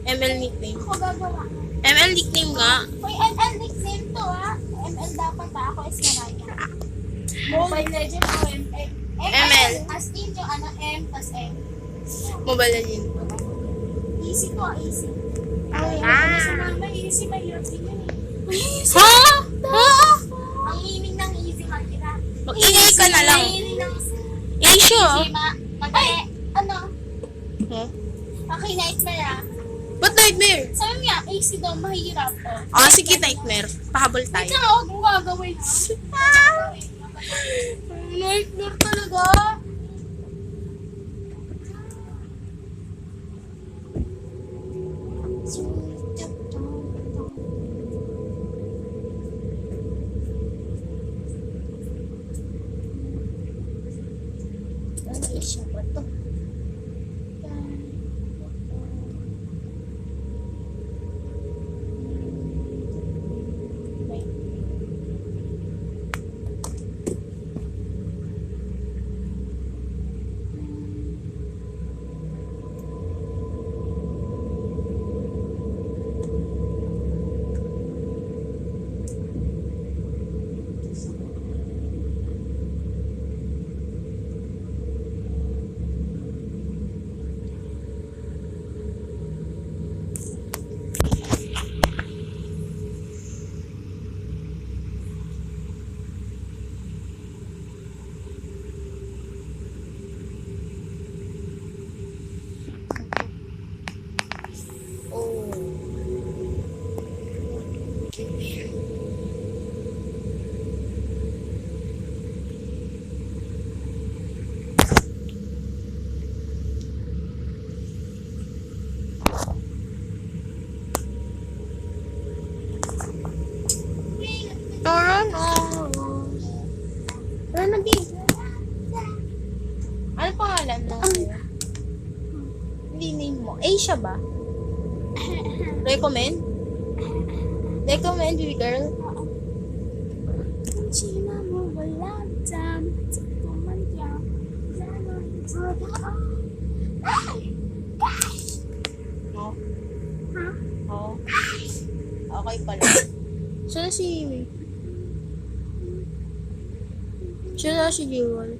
ML nickname. Ako gagawa. ML nickname nga. Uy, ML nickname to ML dapat ako is Maraya. Mobile Legend o ML. ML. As in yung M tas M. Mobile Legend. Easy to, easy. Ay, ano sa mama, easy, mahirap din yun eh. Ha? Ha? Ang meaning ng easy, mahirap. Mag-ingay ka na lang. Ang meaning ng Easy, easy, madali. Ano? Huh? Okay, nightmare Ba't nightmare? Sabi mo nga, easy daw, mahirap. Sige, nightmare. Pahabol Wait tayo. lang, huwag mo gagawin. Nightmare talaga. Ano siya ba to? Ano pangalan mo? Hindi name mo. Asia ba? Recommend? Recommend, baby girl? China mo wala dyan. Sa pumantya. No? Ha? Oo. Okay pala. Saan si... Saan si Jewel?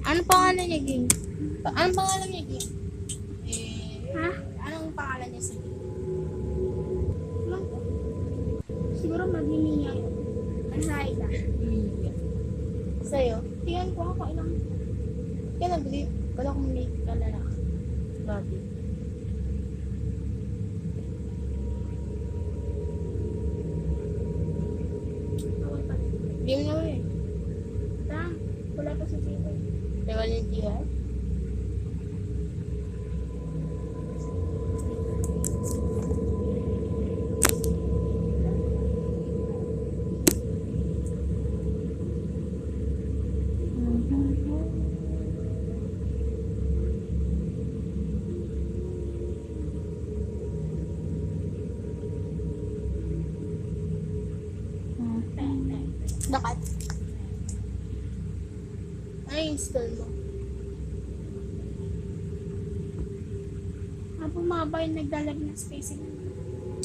Ano pangalan niya, Ging? Anong pangalan niya, Ging? Ha? Anong pangalan niya sa Ging? Siguro mag-Mia yun. Ang Raida. Sa'yo? Tingnan ko ako ilang. Kaya nag-leave. Kala kong make ka na lang. Grabe. Awal pa. Game na eh. Wala pa sa table. Level yung GR. Bakit? Ano yung install mo? Habang mababa yung naglalag ng spacing.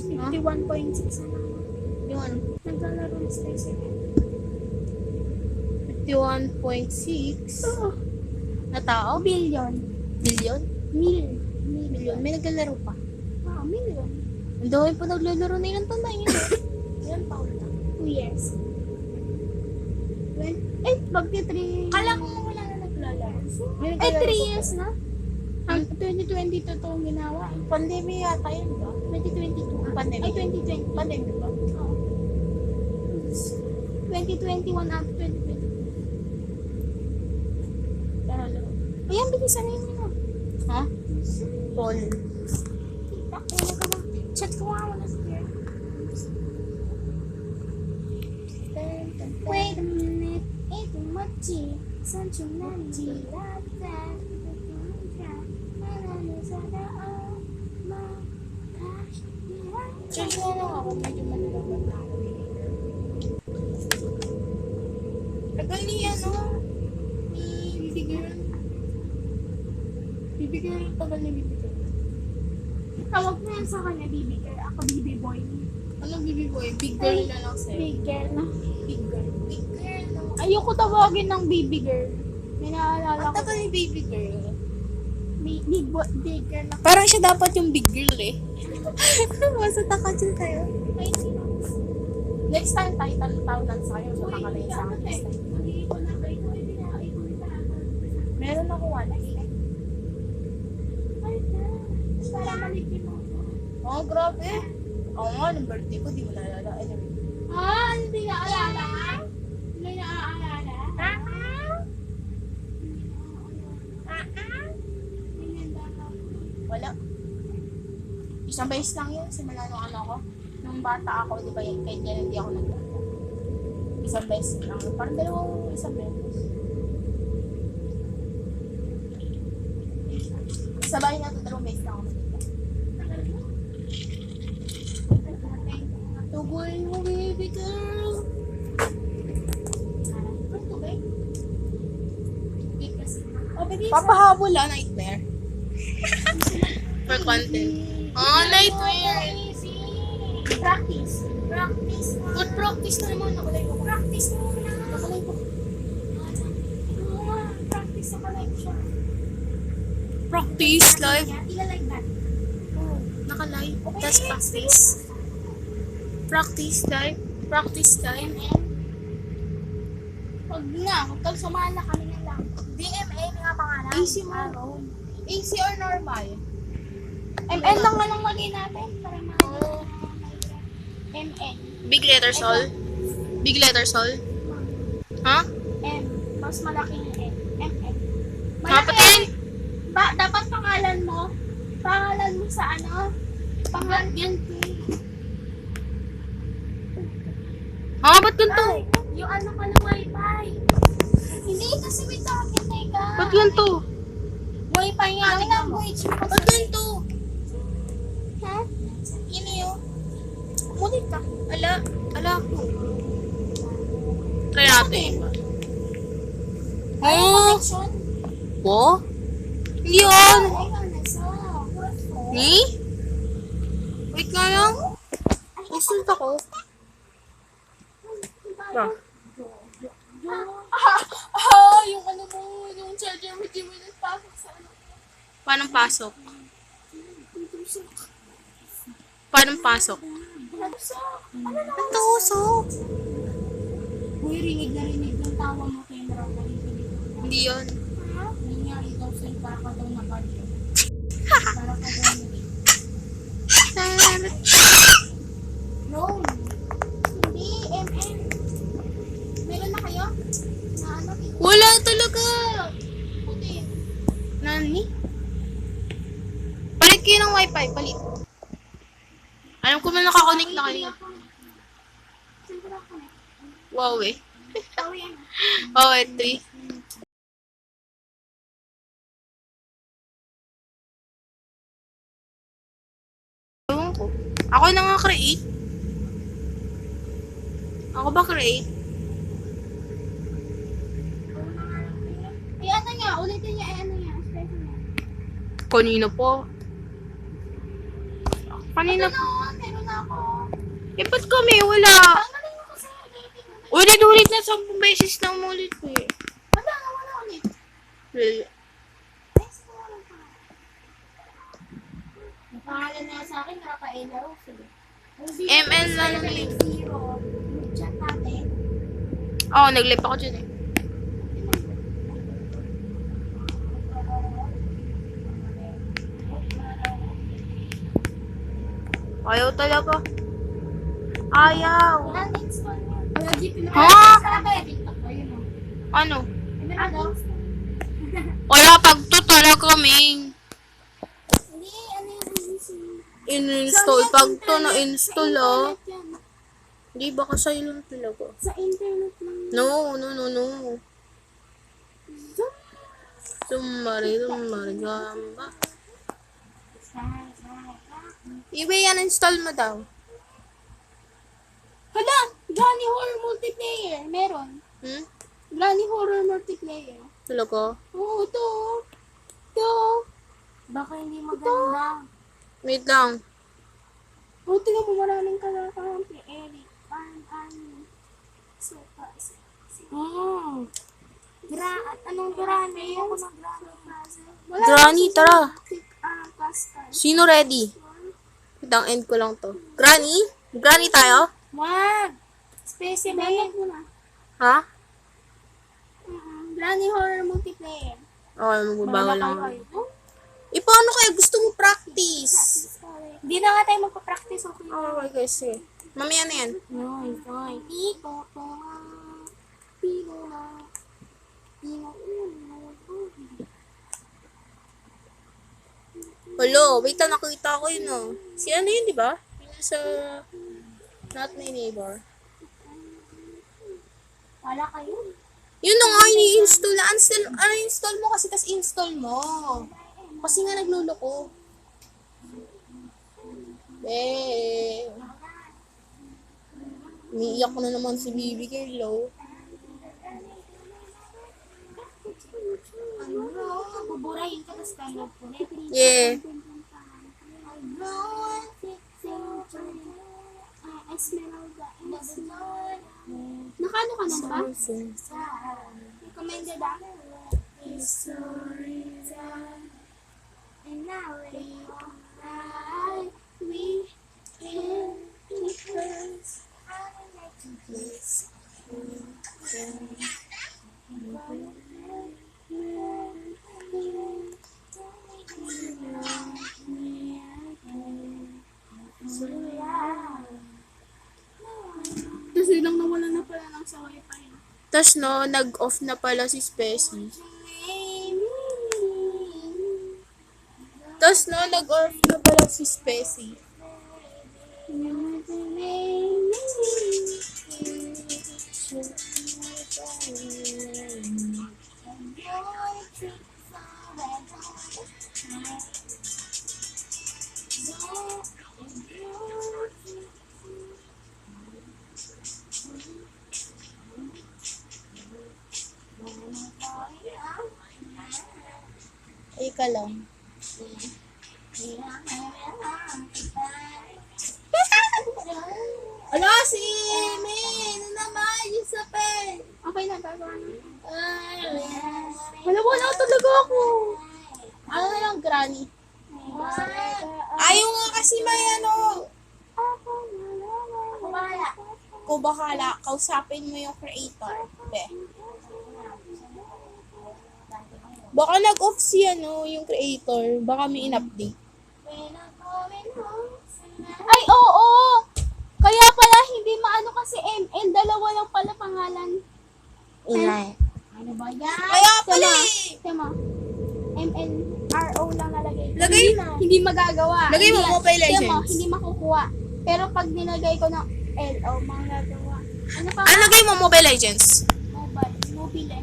51.6 na lang. Yung ano? Naglalaro ng spacing. 51.6 Oo. na tao? Billion. Billion? Billion. May naglalaro pa. Oo, million. Ang dami pa naglalaro na ilang taon na yun. Ilang taon na? 2 years. Magti 3. Kala ko wala na naglalaro. May Ay, naglalaro 3 pa years ba? na? Ang 2022 to ang ginawa. Pandemya yata yun ba? 2022. Pandemic. Ay, 2020. Pandemya ba? Oo. 2021 up 2020. Lalo. Ay, ang bilisan na yun yun. Ha? Paul. Takbo ka ba? Chat ko nga wala sa here. Wait a minute. Ito machi. Sancho nachi. Lata. Change mo lang ako. Medyo manalaman na ako. Tagal niya, no? Ni Baby Girl. Baby Girl, tagal ni Baby Girl. Tawag mo yan sa kanya, baby girl. Ako, baby boy. Anong baby boy? Big girl na lang sa'yo. Big girl na. Big girl. Big girl. Ayoko tawagin ng baby girl. May naalala Ang ko. tagal ni baby girl. Big girl na. Parang siya dapat yung big girl eh. Masa takatsin tayo. Ay, sino? Next time, tayo talunan sa'yo. So, nakalay sa akin. Next time. Meron ako 1. Para malipin mo. Oh, grabe. Oo nga, nung birthday ko, di mo naalala. Anyway. Hindi na alala? Hindi na aalala? Wala. Isang beses lang yun, simula nung ano ko. Nung bata ako, di ba, kahit yan hindi ako nagbata. Isang beses lang. Parang isang beses. Sa bahay na ito, 2 beses lang ako nagkita. Tugoy mo, baby girl. Papahabol ah, nightmare. For content. Oh, nightmare. Practice. Good practice na naman. Nakalay ko. Practice mo na. Nakalay ko. Practice sa live siya. Practice live. Ilalike that. Nakalive. That's practice. Practice live. Practice time. Pag nga, kung sumala kami na lang. DMA nga pangalan. AC mo. AC or normal? ML lang na lang lagay natin. Para ML. Big letters all? Big letters all? Ha? M. Mas malaking M. ML. Kapatid? Dapat pangalan mo sa ano? Pangalan yan. Ha? Ba't ganito? Ay, yung ano ka ng wifi. Hindi kasi may token, teka. Ba't ganito? Wifi nga. Ang language mo Ba't ganito? Ha? Ini yun. Ulit ka. Ala ko. Try natin. Oh! Connection? Po? Hindi yun. Ay, nasa. Ni? Wait nga lang. Insult ako. Yung ano mo, yung charger mo, di mo nagpasok sa ano. Paano pasok? Paano pasok? Ang tusok. Uy, rinig na rinig yung tawa mo, camera. Hindi yun. Nangyari daw sa'yo, para ka daw nakalito. Para ka daw No. Hindi, MN. Meron na kayo? Na ano? Wala talaga. Puti. Nani? Palit kayo ng wifi. Palit. Alam ko na nakakonect na kayo. Siyempre ako na. Wow eh. Tawa yan. Oh, wait. 3. Ewan ko. Ako na nga create. Ako ba create? Eh, ano nga? Ulitin niya, ano nga? Special niya. Kanina po. Kanina po. Meron na ako. Eh, ba't kami? Wala. Tanggalin mo kasi. Ulit na 10 beses na umulit ko eh. Wala ulit. Well, Next ko lang pa. Yung pangalan na sa akin, nakaka-elaw. Sige. ML na lang eh. Zero. Chat natin. Oo, nag-live ako dyan eh. Ayaw talaga. Ayaw. Uninstall niya. Wala GP na. Ha? Sabi, TikTok ko yun. Ano? Ano? Wala pagto talaga, Ming. Hindi, ano yung In-install. Pagto na-install ah. Hindi baka silent talaga. Sa internet lang. No. Sumari, gamba. Ibe yan, install mo daw. Hala! Granny Horror Multiplayer. Meron. Hmm? Granny Horror Multiplayer. Talaga? Oo, ito. Ito. Baka hindi maganda. Wait lang. Oh, tingnan mo, maraming kalakampi. Eric, Sopa. Oh. Anong granny? Ayoko ng granny. Granny, tara. Custard. Sino ready? Wait lang, end ko lang to. Granny? Granny tayo? Wag! Specimen. Ha? Granny horror multiplayer. Okay, magbabawal lang. Kayo. Paano kaya gusto mo practice? Hindi na nga tayo magpa-practice. Okay. Okay, guys. Mamaya na yan. Noy. Piko po. Piko na. Hello, wait lang, nakita ko yun, oh. Si ano yun, di ba? Yung sa Not My Neighbor. Wala kayo. Yun na nga, ini-install na. Install mo kasi, tas install mo. Kasi nga nagluloko. Umiiyak na naman si Baby Girl, oh. Buburahin ka, tapos tayo po. Yeah. Nakano ka na ba? Recommended ako. And now we can because I like to kiss. Tapos lang nawala na pala ng sa wifi. Tas no, nag-off na pala si Specie. Tas no, nag-off na pala si Specie. Ay ka lang. Ala, si Min! Ano naman? Yung sa pen! Okay na, gagawa na. Wala talaga ako. Ano na lang, Granny? Ayaw nga kasi may ano. Ko bahala, kausapin mo yung creator. Be. Baka nag-off si ano, yung creator. Baka may in-update. Ay, oo! Kaya pala hindi maano kasi ML, dalawa lang pala pangalan. Inay. Ano ba yan? Kaya pala eh. Tama. ML, RO lang nalagay. Lagay mo. Hindi magagawa. Lagay mo Hindi- Mobile Tama, Legends. hindi makukuha. Pero pag nilagay ko ng LO, magagawa. Ano pa? Ano lagay mo Mobile Legends? Mobile.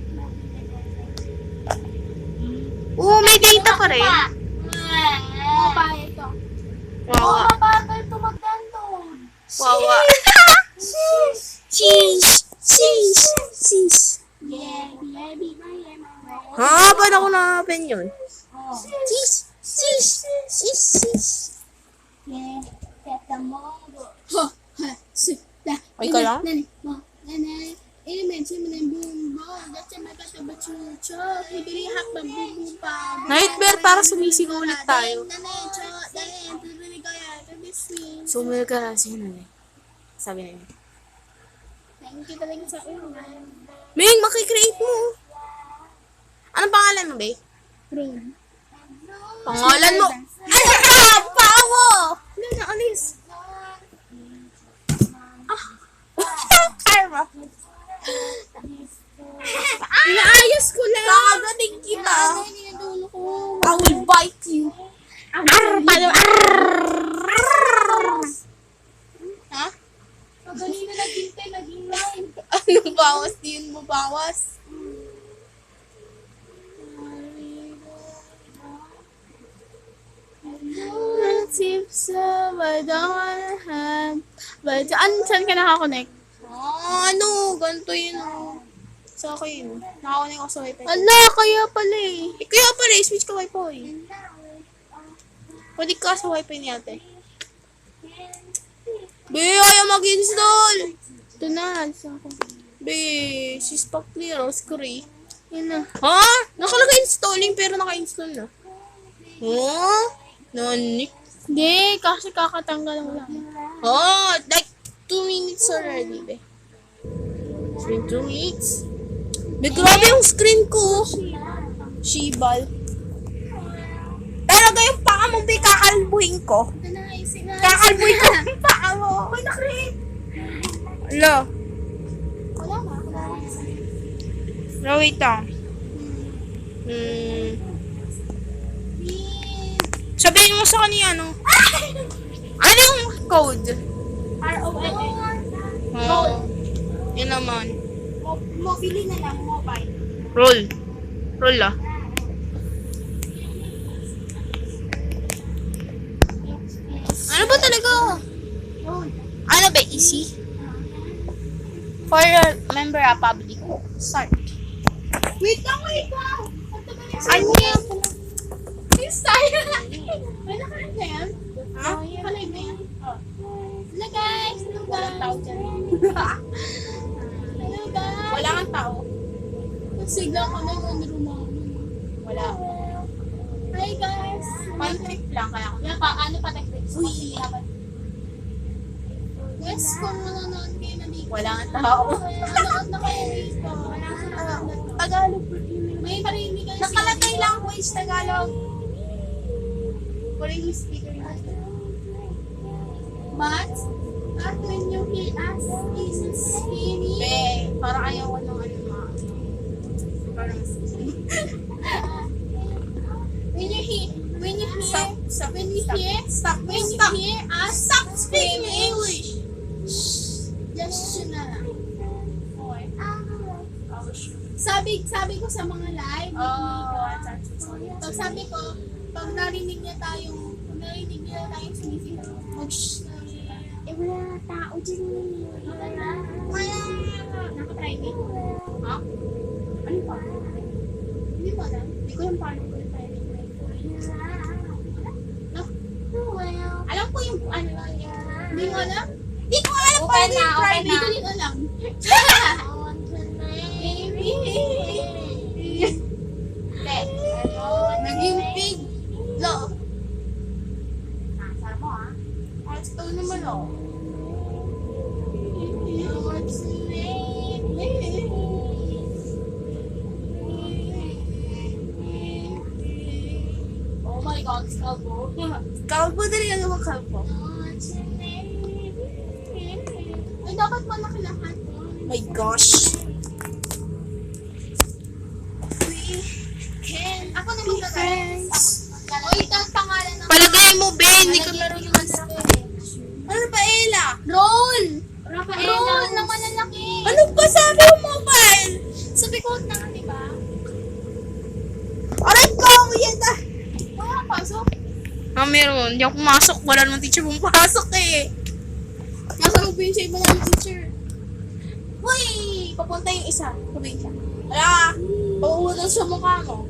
Oo, may data ka rin. Mobile ito. Wawa. Mabagal ito mag-download. Wawa. Sheesh. Yeah. Ha? Paano ako na-open yun? Yeah. Tetamongo. Ay ka lang? Nightmare, para sumisigaw ulit tayo. Sumil ka na si Nanay. Sabi na yun. Thank you talaga sa ulo. Ming, makikreate mo. Anong pangalan mo, be? Rain. Pangalan mo? Ah! Paa mo! Ano na, alis? Karma. Inaayos ko lang. Kakagating kita. I will bite you. Ha? Kanina naging 10, naging 9. Anong bawas din mo bawas? Tips I don't wanna have. But, saan ka nakakonect? Ano? Ganito yun, oh. Sa akin. Nakakonect ako sa wifi. Ala, kaya pala eh. Kaya pala eh. Switch ka wifi. Pwede ka sa wifi ni ate. Be, ayaw mag-install. Ito na, alis ako. Be, she's pack clear, screen. Yan na. Ha? Nakalagay installing pero naka-install na. Oh? Nanik? Hindi, kasi kakatanggal mo lang. Oh, like 2 minutes already, be. It's been 2 minutes. Be, grabe yung screen ko. Shibal. Talaga yung paa mo, be, kakalbuhin ko. Ito na, isip na. Kakalbuhin ko yung paa mo. Uy, nakri. Ala. Wala nga. No, wait lang. Sabihin mo sa kanya, ano? Ano yung code? RON. Oh, yun naman. Mobile na lang, mobile. Roll. Roll ah. Ano ba talaga? Roll. Ano ba, easy? For member public. Start. Wait lang. Ano yan? Please tayo. May nakalag na yan? Ha? Nakalag na yan? Hello guys. Hello Walang tao guys. dyan. Hello guys. Wala kang tao. Sigla ko na yung room. Wala. Hi guys. One trip lang kaya ako. Yan pa, ano pa text? Uy. Guys, kung manonood kayo na dito. Wala kang tao. Manonood na kayo dito. Tagalog. May marinig kayo. Nakalagay lang voice Tagalog. Wala yung speaker natin. But, when you hear us, is screaming. Be, parang ayaw ko ng ano mga. Parang When you hear Stop, stop, when you stop. hear Stop, when you stop. hear us Stop speaking English. just yun na lang. Sabi ko sa mga live, pag sabi ko, pag narinig niya tayong sumisigaw, mag-shh na lang sila. Wala na tao dyan eh. Wala na. Naka-private. Ha? Ano pa? Hindi mo alam. Hindi ko yung paano ko yung private. Alam ko yung ano lang yan. Hindi mo alam? Hindi ko alam Open paano na, yung open private. Hindi ko rin alam. Naging big. Lo. Saan mo ah? Ito naman oh. What's the name? Oh my God, Scalbo. Kalbo na rin ang kalbo. What's the name? Ay, dapat malaki lahat. My gosh. Ako na maglagay. O, ito ang pangalan ng... Palagay mo, Ben. Hindi ka meron yung ano ba, Ella? Roll! Rafael Roll na malalaki. Ano ba sabi yung mobile? Sabi ko na, di ba? Aray ko, yan na. Wala kang pasok. Meron. Hindi ako pumasok. Wala naman teacher pumapasok eh. Nasa room yung iba ng teacher. Uy! Papunta yung isa. Sabihin siya. Wala. Pauunod sa mukha mo.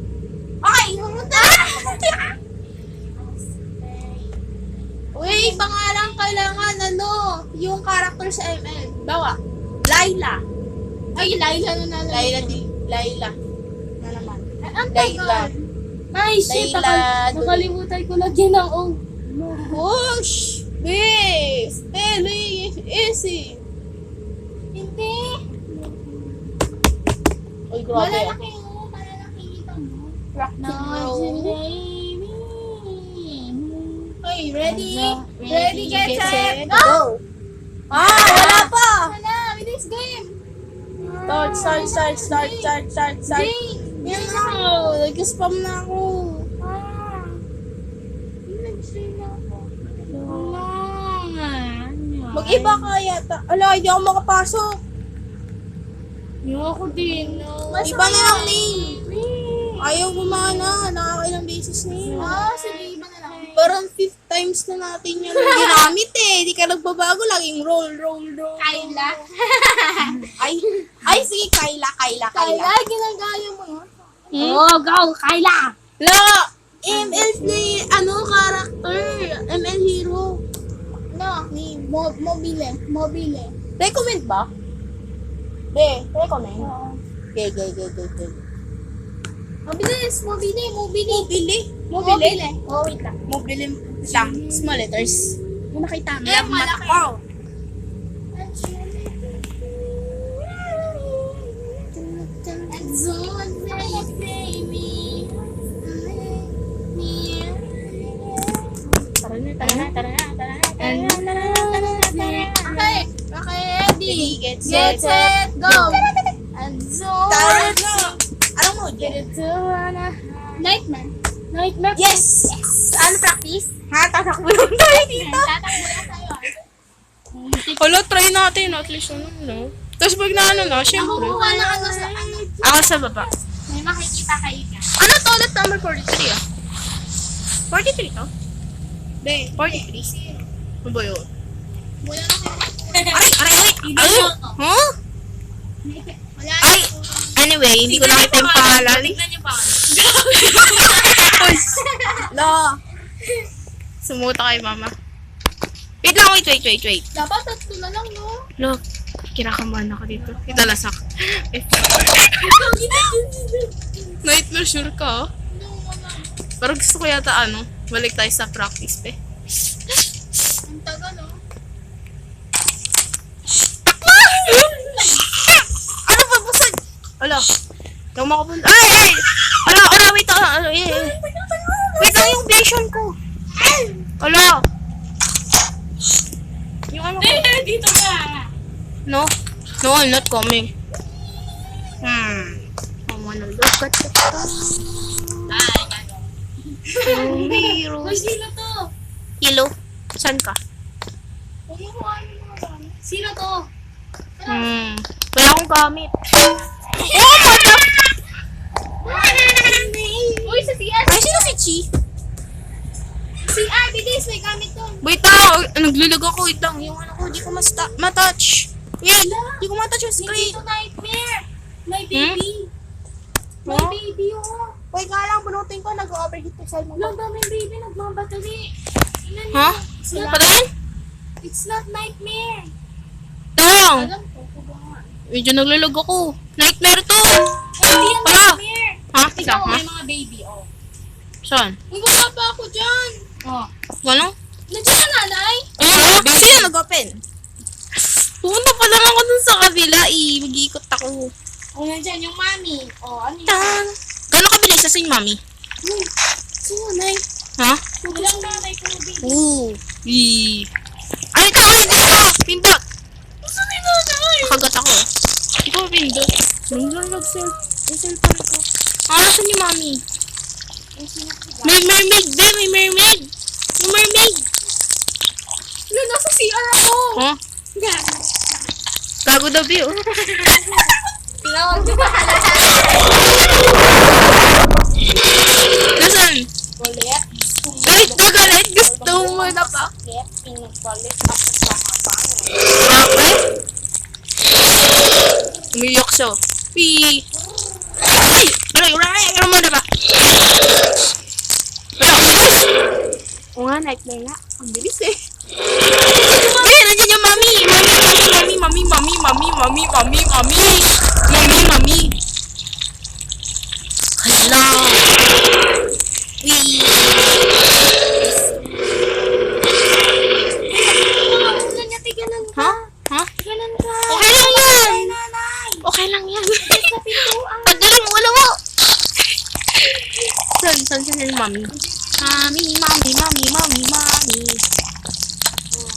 Okay, pumunta! Uy, pangalan kailangan, ano, yung character sa ML. Bawa, Laila. Ay, Laila na nalang. Laila. Na naman. Ang Laila. tagal. Ay, shit. Laila. Nakalimutan ko lagyan ng O. Push! Be! Spelling is easy. Hindi. Uy, grabe. Malalaki mo. Malalaki ito mo. Rock and roll. Okay, ready? Ready, get set, go! Go! Wala pa! Wala, bilis game. Start. Jane. Yan na. Nag-spam na ako. Mag-iba ka yata. Ala, hindi ako makapasok. Yung ako din. Iba na lang name. Ayaw gumana. Nakakailang beses na yun. Sige, iba na lang. Parang 5th times na natin yung ginamit eh. Hindi ka nagbabago. Laging roll. Kyla. Ay, sige, Kyla. Kyla, ginagaya mo. Oh, go! Kayla! La! ML play, character. ML hero. No, ni mobile. Recommend ba? Be, recommend. Oo. Okay. Mabilis, mobile. Mobile? Oh, wait lang. Mobile lang. Small letters. Kung nakita mo. Malaki. Oh. Okay, ready, Get get set, go! And so, Anong mode? Nightmare. Yes! Ano practice? Ha? Tatakbo lang tayo dito. Tatakbo lang tayo. Hala, try natin. At least no? Tapos pag na, syempre. Nakukuha na ano sa ano. Ako sa baba. May makikita kayo ka. Ano to? Ulit number 43 ah. 43 to? Be, 43. Ano ba yun? Wala na kayo. Aray! Huh? Wala na. Ay! Anyway, hindi ko nakita yung pangalan. Tignan niyo pa. La! Sumuta kay mama. Wait lang, wait. Dapat tatlo na lang, no? Look, kinakabahan ako dito. Italasak. Nightmare sure ka, oh. Pero gusto ko yata balik tayo sa practice, pe. Ang tagal, no? Ano ba, busag? Ala, nang makapunta. Ay! Ala, wait lang. Wait lang yung vision ko. Ala! Yung ano ko. Dito ka. No, I'm not coming. I'm gonna look at the hero. Uy, sino to? Hello? Saan ka? Huwag mo kuhaan yung mga gamit. Sino to? Wala akong gamit. Uy, sa CR. Ay, sino si Chi? CR, bilis. May gamit to. Wait lang, naglulag ako. Wait lang, yung ano ko, di ko matouch. Wait, di ko matouch yung screen. Dito nightmare. May baby. May Huh? baby, oh. Wait nga lang, bunutin ko, nag-overheat yung cell mo. Lang may baby. Nagmamadali. Tingnan Ha? niyo. Patayin? It's not nightmare. Lang! Alam ko, kung ba nga. Medyo naglulag ako. Nightmare to! Hindi yan Wala. nightmare. Ha? Ikaw, Ha? may mga baby, oh. Saan? May wala pa ako dyan. Oh. Ano? Nandiyan na nanay? Ayun, sino nag-open? Pumunta pa lang ako dun sa kabila, mag-iikot ako. Oh, nandiyan yung mami. Oh, ano yun? Tan! Gano'ng kabilis sa yung mami? Sino, nanay? Ha? Walang nanay ko na baby. Oo. Ay, ito! Pindot! Saan yung nanay? Nakagat ako. Ikaw pindot. Naglalag yung cellphone ko. Saan yung mami? May mermaid, be! May mermaid! May mermaid! Wala, nasa CR ako. Oh, gago daw, be. Tinawag ko pa halata. Nasaan? Ulit. Kahit nagalit, gusto mo na pa. Bakit? Pinagpalit ako sa kapang. Bakit? Umiyak siya. Pee! Ay! Ano mo na ba? Oo nga, nightmare nga. Ang bilis eh. Ay, nandiyan yung mami! Mami! Hala! Wee! Ano niya, tigalan ka. Ha? Ha? Tigalan ka. Okay lang yan! Nanay. Okay lang yan. Sa pintuan. Pagdalang mo, wala mo! Saan yung mami? Mami.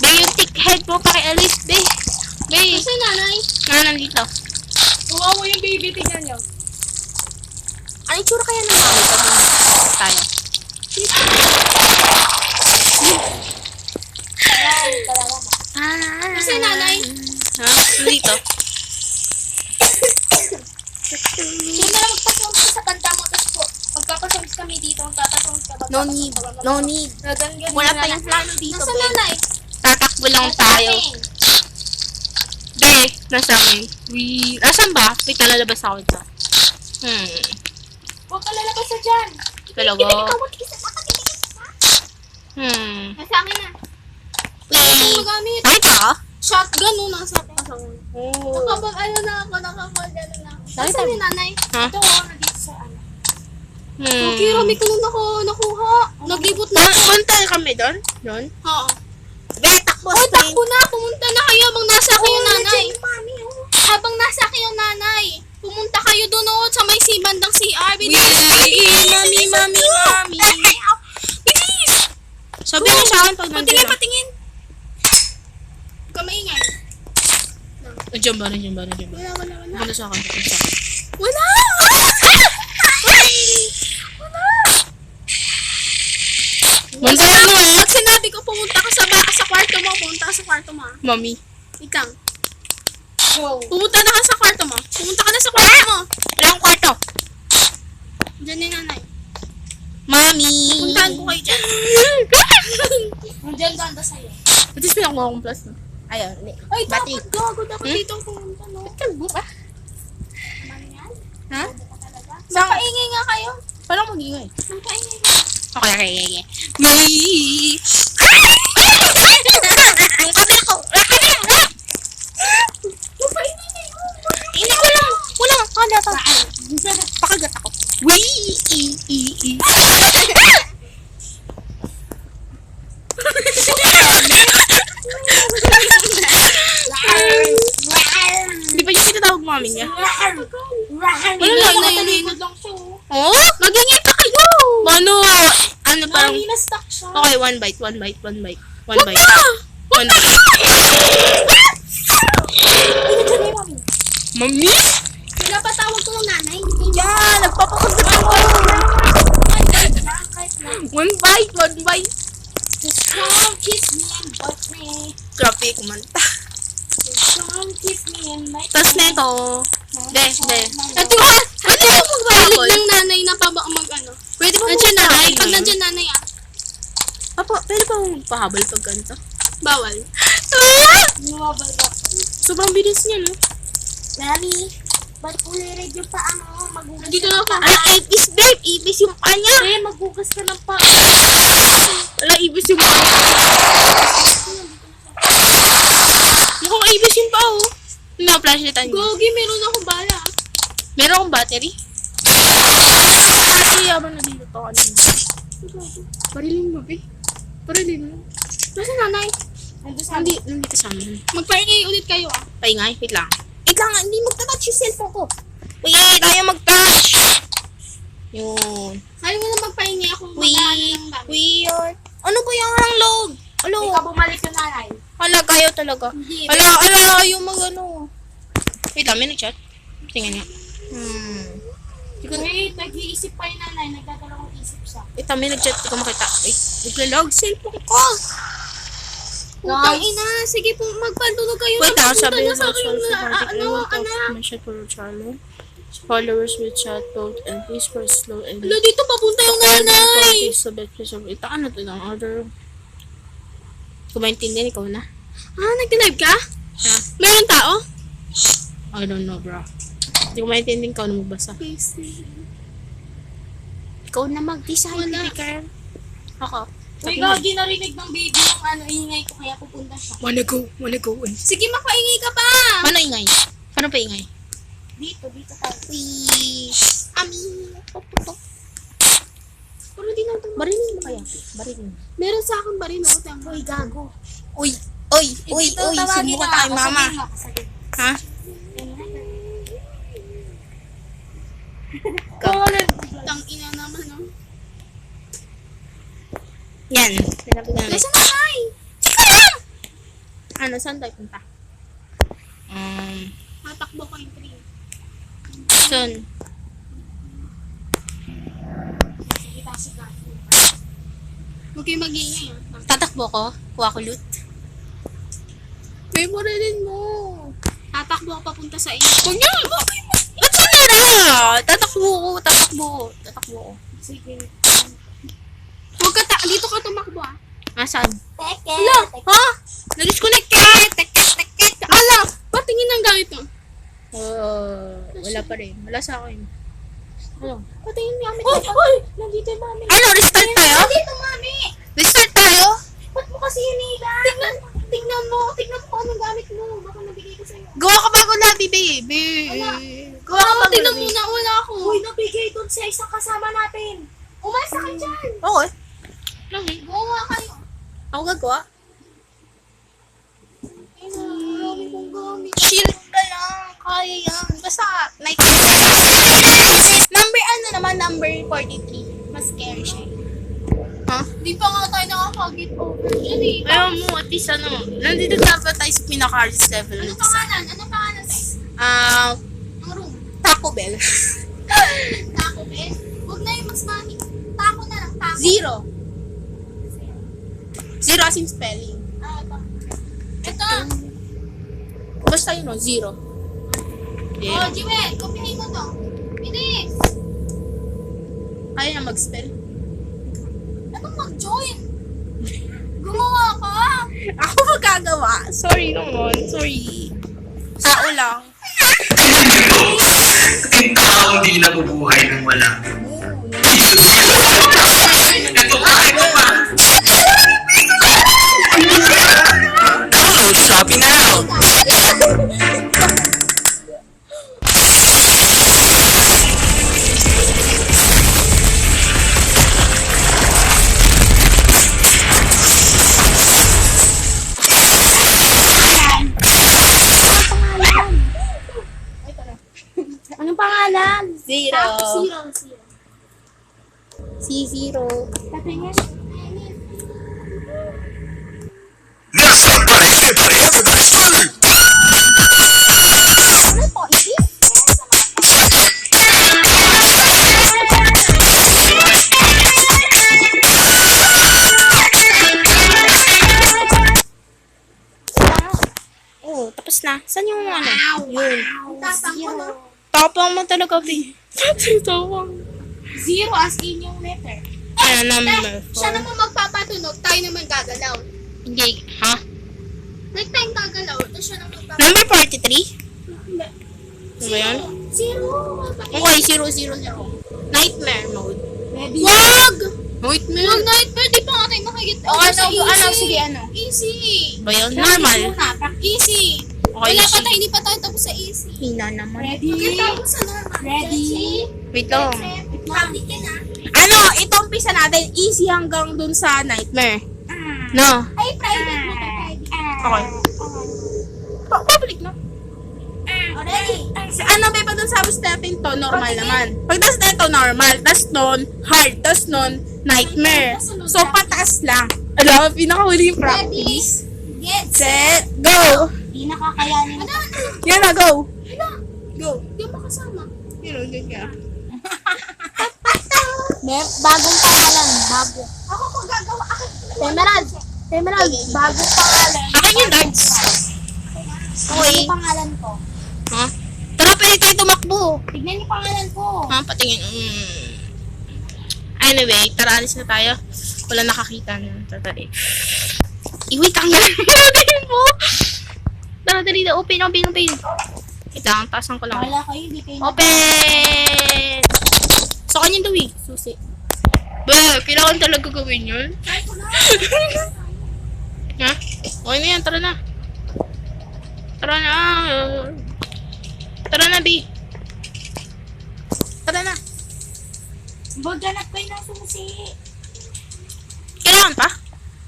Be, yung thick head mo, pakialis, be. Be, Kasi nanay. nandito. Kawawa yung baby, tingnan niyo. Ano yung tsura kaya ng mami pag tayo? Kasi nanay. Ha? Dito. Sino na lang magpasawag sa kanta mo, tapos po, pagpapasawag kami dito, magpapasawag ka. No need. Gaganyan. Wala tayong plano dito, Nasa be. nanay. Tatakbo lang tayo. Be, nasa akin. Asan ba? Wait, nalalabas ako ito. Huwag ka lalabas sa dyan. Talaga. Nasa akin na. Play. Magamit. Ay ka? Shotgun no, nasa akin. Oh. Nakapag ano na ako, nakapag ano na ako. Bakit Nasaan sabi- yung nanay? Ha? Ito ako, nandito sa ano. Hmm. Okay, rami ko nun ako nakuha. Naglibot na ako. Punta kami doon? Doon? Oo. Betak mo, Oh, takbo na. Pumunta na kayo habang nasa akin yung nanay. Habang nasa akin yung nanay. Pumunta kayo doon sa may bandang CR. Bilis. Mami. Bilis. Sabi mo sa akin pag nandun Patingin, na. patingin. Huwag ka maingay. Nandiyan ba? Nandiyan ba? Wala. Punta sa akin. Punta sa akin. Wala! Punta mo eh. Pag sinabi ko pumunta ka sa kwarto mo, pumunta ka sa kwarto mo. Mami. Ikang. Pumunta na ka sa kwarto mo. Pumunta ka na sa kwarto mo. Wala akong kwarto. Diyan ni nanay. Mami. Puntahan ko kayo dyan. Diyan ganda sa'yo. At least pinakuha akong plus. No? Ayaw. Ay, Bati. dapat gago. Dapat Hmm? dito pumunta, no? Kalbo ka? Ha? Mapaingay nga kayo. Parang mag-ingay. Mapaingay nga. Okay. May. Ang kami ako. Mapaingay kayo. Hindi ko lang. Wala. Kala pa. Pakagat ako. Wee. Di ba yung tinatawag mami niya? Wala lang, natalikod lang siya. Oh? Magingay pa kayo! Ano? Ano parang... Mami, na-stuck siya. Okay, one bite. One bite. Mami? Pinapatawag ko ng nanay. Yan! Nagpapakagat ako! One bite. Just come kiss me and bite me. Grabe, kumanta. Just come kiss me and bite Tapos me. neto. De. Ate, what? Pwede mo magbahabol? Ng nanay na pa ba mag-ano? Pwede mo Nandiyan nanay. magbahabol? Pag nandiyan nanay Papa, pwede pa mo magpahabol pag ganito? bawal. Nuwabal ka. Sobrang bilis niya, no? Mami, ba't ulirid yung paa mo? Magugas Dito ka na ng ako. paa. Ala, ibis, babe! Ibis yung paa niya! Eh, magugas ka ng paa. Ala, ibis yung paa. Mukhang ibis yung paa, oh. Na-flashlightan niyo. Gogi, meron akong bala. Meron akong battery? Kasi yaman na dito to kanina. Parilin mo, babe. Parilin mo. Nasa nanay? Nandito sa amin. Magpaingay ulit kayo Paingay, wait lang. Wait lang, hindi magta-touch yung cellphone ko. Wait, ayaw mag-touch. Yun. Ayaw mo na magpaingay ako. Magpaano ng gamit. Weird. Ano ba yung hanglog? Alo. Ikaw bumalik yung nanay. Hala, ayaw talaga. Hindi. Ala, ayaw mag-ano. Wait lang, may nag-chat. Tingnan niya. Wait, nag-iisip pa yung nanay. Nagdadalawang isip siya. Wait lang, may nag-chat. Hindi ko makita. Wait, naglalag cellphone ko. Putang ina. Sige po, magpantulog kayo. Wait lang, Napunta sabi na mo sa akin na, anak. mention for channel. Followers with chat code and please press slow and Wala, dito papunta yung nanay. sa best place of ito. Ano to ng order? Kung maintindihan, ikaw na. Ah, nag-live ka? Ha? Meron tao? I don't know, bro. Hindi ko maintindihan, ikaw na magbasa. Ikaw na mag-design, Wala. baby girl. Ako. Uy, gagi narinig ng baby yung ano, ingay ko kaya pupunta siya. Wanna go. Sige, magpaingay ka pa. Paano ingay? Paano pa ingay? Dito tayo. Uy. Ami. Pero di na ito. Barilin mo kaya, barilin mo. Meron sa akin ba rin ako? Uy, gago. Uy, sinubukan tayo, mama. Ha? Tang ina naman, no? Yan. Sinabi na Nasa nanay? Ano, saan tayo punta? Tatakbo ko yung tree. Saan? Kita si gago. Huwag kayo mag-iingay, Tatakbo ko? Kuha ko loot? Memorilin mo. Tatakbo ako papunta sa inyo. Huwag niyo! Ba't saan na? Tatakbo ko. Sige. Huwag ka dito ka tumakbo, ah. Saan? Teke. Ala! Ha? Na-disconnect ka! Ala! Patingin ng gamit mo. Wala pa rin. Wala sa akin. Ano? Pati yung mami. Uy! Nandito yung mami. Ano, restart tayo? Nandito, mami! Restart tayo? Ba't mo kasi hinila? Tignan mo kung anong gamit mo. Baka nabigay ko sa'yo. Gawa ka bago labi, baby. Gawa ka bago Tignan labi. mo na, wala ako. Uy, nabigay doon sa isang kasama natin. Umalis ka dyan. Oo eh. Gawa kayo. Ako gagawa. Ay, marami kong gamit. Chill ka lang. Kaya yan. Basta, night. Number ano naman? Number 43. Mas scary siya. Ha? Di pa nga tayo nakaka-get over dyan eh. Ayaw mo, at least ano, nandito dapat tayo sa pinaka-hardest level. Anong pangalan? Anong pangalan tayo? Ang room. Taco Bell. Taco Bell? Huwag na yung mas mami. Taco na lang. Taco. Zero. Zero as in spelling. Ito. Basta yun o, zero. Oh, Jewel, kopihin mo to. Bilis. Kaya na mag-spell. Anong mag-join? Gumawa ka. Ako magagawa. Sorry naman. Sorry. Tao lang. Ang tao di nabubuhay ng wala. Ito pa. Oh, Shopee now! Anong pangalan? Zero. Zero. C0. Tatingin. Yes, everybody, everybody, scream! Ano po? Isis? Oh, tapos na. Saan yung ano? Yun. Tatang ko na. Tapang mo talaga, B. Tapang. Zero as in yung letter. Ano, number Siya 4. naman magpapatunog, tayo naman gagalaw. Hindi. Ha? Like tayong gagalaw, tapos siya naman magpapatunog. Number 43? Ano ba yun? Zero. Okay, 000. Nightmare mode. Ready? Wag! Nightmare? Yung nightmare, di pa nga tayo makikita. O, ano, sige, ano? Easy. Ba yun? Normal. Easy. Okay, Wala pa easy. tayo, hindi pa tayo tapos sa easy. Hina naman. Pakita ko sa normal. Ready? Wait lang. Public ka na. Ano, ito umpisa natin. Easy hanggang dun sa nightmare. No. Ay, private mo to, private. Okay. Public na. Ready? Ano ba pa dun sa natin to? Normal naman. Pag tas na ito, normal. Tas nun, hard. Tas nun, nightmare. So, pataas lang. Alam, pinakahuli yung practice. Get. Set, go! Di nakakayanin. Ano? Yan na, go! Ano? Go! Hindi mo kasama. Yun, ganyan. Bagong pangalan. Bago. Ako kung gagawa. Emerald. Emerald. Bagong pangalan. Akin yung darts. Okay. Ano pangalan ko? Ha? Tara, pwede tayo tumakbo. Tignan yung pangalan ko. Ha? Patingin. Anyway, tara, alis na tayo. Wala nakakita na. Tatari. Wait, ang yan. Tingin mo. Tara, dali na. Open. Ito, ang tasan ko lang. Wala kayo, di kayo. Open! Sa kanya daw eh. Susi. Ba, kailangan talaga gawin yun? Ha? Okay na yan, tara na. Tara na. Tara na, B. Tara na. Maghanap kayo ng susi. Kailangan pa?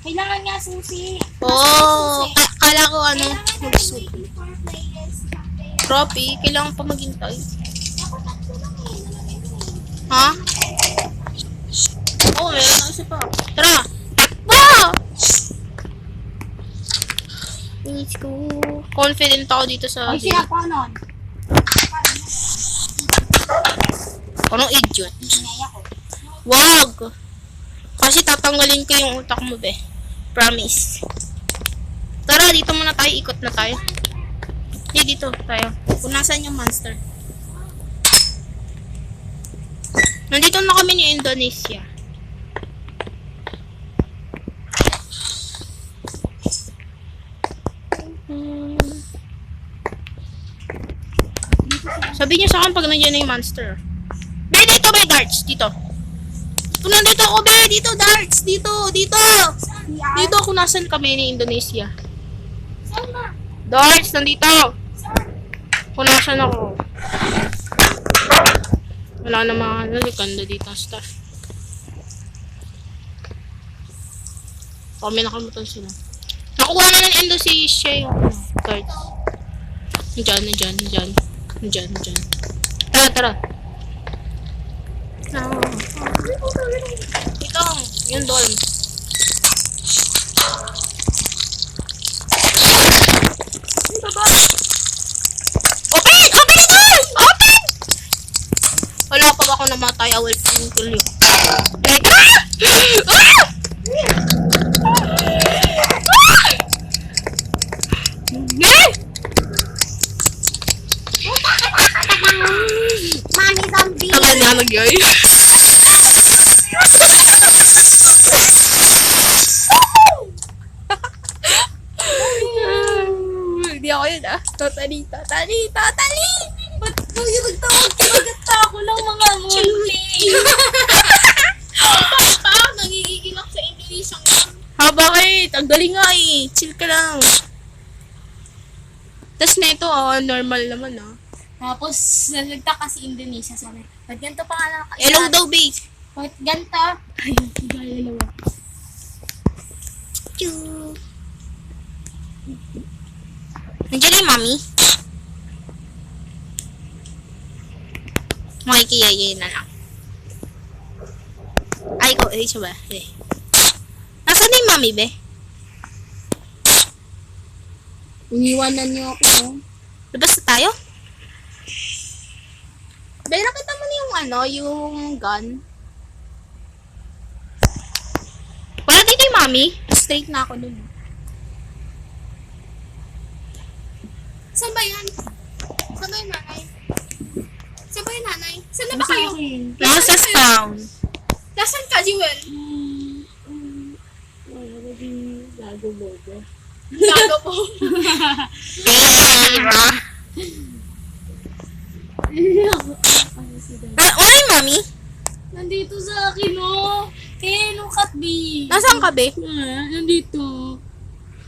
Kailangan nga susi. Oo. Kala ko ano. Kailangan na Mag-suit. waiting for players. Trophy. Kailangan pa maghintay. Ako tatlo lang eh. Nalagay ko eh. Ha? Oo, meron na isa pa. Tara! Takbo! Let's go. Confident ako dito sa... Ay, sila pa nun. Anong idiot? Ingay ako. Wag! Kasi tatanggalin ko yung utak mo, be. Promise. Tara, dito muna tayo. Ikot na tayo. Hindi, dito tayo. Kung nasan yung monster. Nandito na kami ni Indonesia. Sabi niyo sa akin pag nandiyan na yung monster. Be! dito may darts. Dito. Nandito ako, be. Dito, darts. Dito. Dito ako nasan kami ni Indonesia. Saan na? Darts, nandito. Kung nasan ako. Wala na mga nalikanda dito ang stuff. Kami nakamutan sila. Nakuha na ng Indonesia yung darts. Nandyan. Tara. No. Ito, yun doon. Open! Wala pa ba ako namatay? I will kill you. Like, Mami zombie. Tagal na nagyay. Hindi ako yun Totally. Ba't nagtawag ako ng mga multi? Nangigigil ako sa English ang Bakit? Ang galing nga eh. Chill ka lang. Tapos neto normal naman Tapos, nagtaka si Indonesia sa amin. Ba't ganito pa nga lang? Hello daw, babe. Ba't ganito? Ay, gaya naman. Nandiyan yung mami. Makikiyayay na lang. Ay, ko, siya ba? Nasaan na yung mami, be? Iniwanan niyo ako. Labas na tayo? Be, nakita mo na yung gun? Wala dito yung mami. Straight na ako dun. Saan ba yan? Saan ba yung nanay? Saan na ba kayo? Nasa town. Nasaan ka, Jewel? Gago po. Wala yung mami? Nandito sa akin, look at me. Nasaan ka, be? Nandito.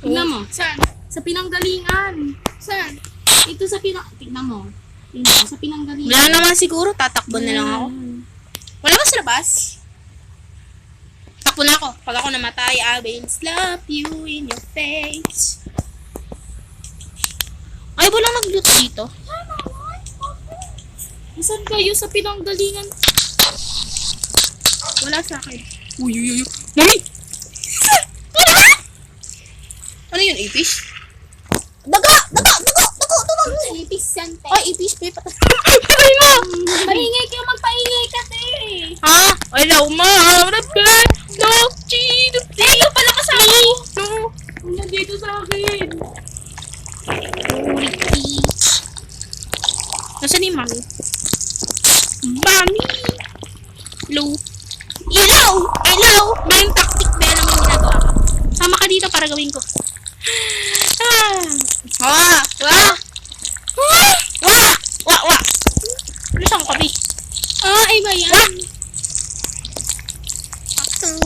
Tignan mo. Saan? Sa pinanggalingan. Saan? Ito sa tignan mo. Tignan mo, sa pinanggalingan. Wala naman siguro. Tatakbo na lang ako. Wala ba sa labas? Takbo na ako. Pag ako namatay, I will slap you in your face. Ay, walang nag-loot dito. Saan kayo sa pinanggalingan? Wala sa akin. Uy. Mami! Ano yun, Apish? Daga! Ipis yan, te. Ay, Apish, pe. Patay mo! Maingay kayo, magpaingay ka, te. Ha? Hello, ma! No! Hello pala kasama ko! No! Nandito sa akin. Nasaan yung mami? Mami! Hello? Hello! May tactic ba yan naman ginagawa ko? Sama ka dito para gawin ko. Ano siyang kabi? Iba yan.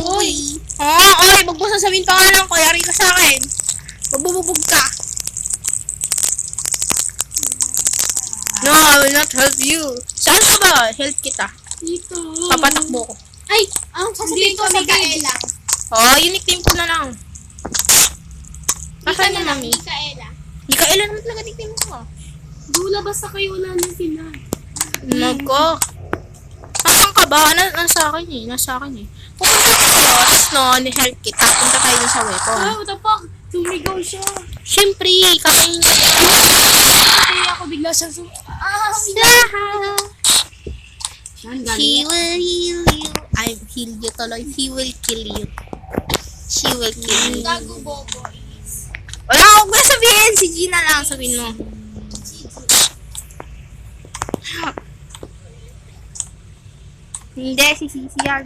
Uy! Oy! Wag mo sasabihin pangalan ko. Yari ka sa akin. Mabububog ka. No, I will not help you. Saan ka ba? Help kita. Dito. Papatakbo ko. Ay, sasabihin ko sa Kaela. Yung nickname ko na lang. Nasaan yung mami? Kaela. Mikaela naman talaga nickname ko. Dula, basta kayo wala na sila. Nako. Nasaan ka ba? Nasa akin eh. Pupunta ko sa ni-help kita. Punta tayo sa weapon. What the fuck? Tumigaw siya. Siyempre, kakain ka. Kaya ako bigla siya He will heal you. I heal you tuloy. He will kill you. She will kill you. Gago bobo is. Wala akong ba sabihin. Si Gina lang sabihin mo. Hindi, si Sisi yan.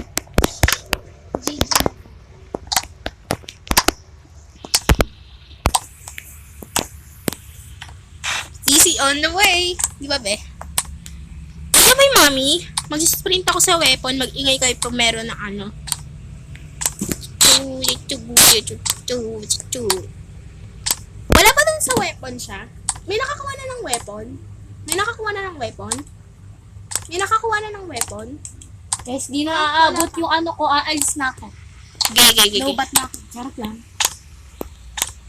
Sisi on the way. Di ba, be? Ano ba yung mami? Mag-sprint ako sa weapon. Mag-ingay kayo pag meron ng ano. Wala ba dun sa weapon siya? May nakakuha na ng weapon? May nakakuha na ng weapon? May nakakuha na ng weapon? Guys, di na aabot yung ano ko, aalis na ako. Gay. Lobat na ako. Charot lang.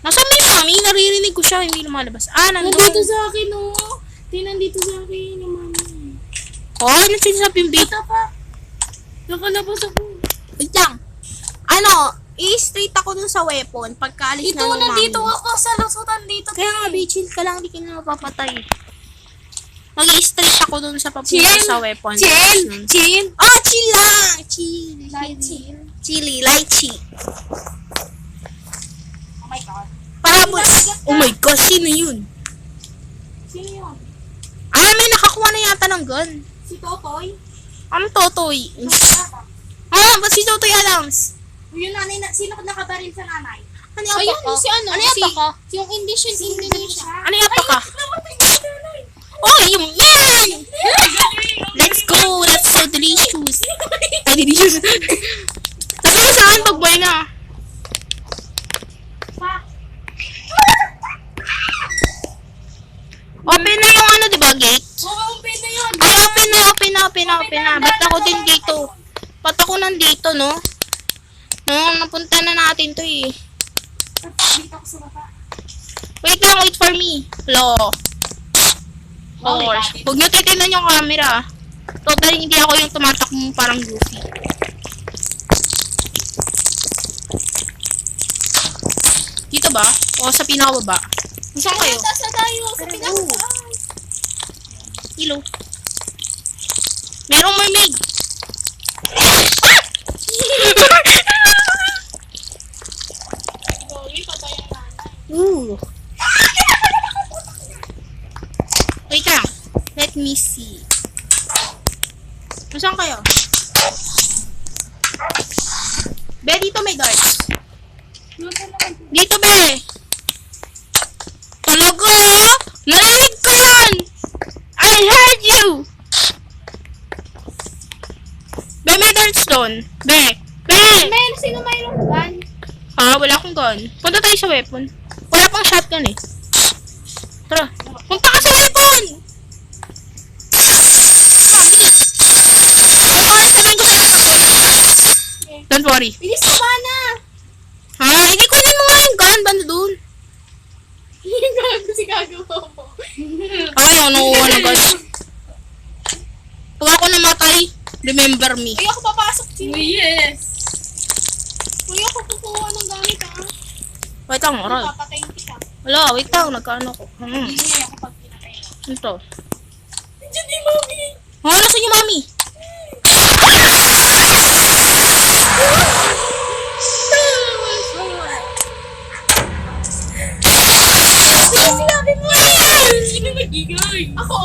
Nasaan may mami? Naririnig ko siya, hindi lumalabas. Nandun. Nandito sa akin, oh. Nandito sa akin yung mami. Oh, ano sinasabi yung bait? Ito pa. Nakalabas ako. Wait lang. I-straight ako dun sa weapon pagkaalis Ito, na ng nandito mami. ako sa lusutan dito. Kaya nga, chill ka lang, di ka na mapapatay. Mag-i-straight ako dun sa papunta sa weapon. Chill! Chill lang! Chill. Light chill. Chili, lychee. Oh my God. Parabot. Oh my gosh, sino yun? Sino yun? May nakakuha na yata ng gun. Si Totoy? Ano Totoy? Ba't si Totoy Adams? Yung nanay na, sino nakabaril sa nanay? Ano yung Ayun, apaka? si ano? Ano yung si, apaka? yung Indonesia. Ano yung apaka? Namatay na si nanay. Oh, yung yan! Let's go! That's so delicious. Ay, delicious. Sabi ko saan pag buhay na? Open na yung ano, diba, gate? Oo, open na yun. Ay, open na. Ba't ako din dito? Ba't ako nandito, no? Napunta na natin to eh. Dito ako sa baba. Wait for me. Hello. Gosh. Huwag nyo titignan yung camera. Total, hindi ako yung tumatakbo parang goofy. Dito ba? O sa pinakababa? Saan kayo? Taas na tayo sa pinaka. Hello. Merong mermaid. Ooh. Wait lang. Let me see. Saan kayo? Be, dito may darts. Dito, be. Talaga? Narinig ko yan! I heard you! Be, may darts doon. Be! Sino mayroong gun? Wala akong gun. Punta tayo sa weapon. Wala pang shotgun eh. Tara. Punta ka sa weapon! Don't worry. Bilis ka ba na? Hindi ko mo nga yung gun. Banda doon. Yung gago si gagawa mo. Ayaw, nakuha na gun. Pag ako namatay, remember me. Ay, ako papasok. Yes. Uy, ako kukuha ng gamit Wait lang, aray. Papatayin kita. Wala, wait lang. Nagkaano ko. Hindi ako pag pinatay. Ano to? Diyan di mami. Nasaan yung mami? Sinabi mo yan! Sino nagigay? Ako.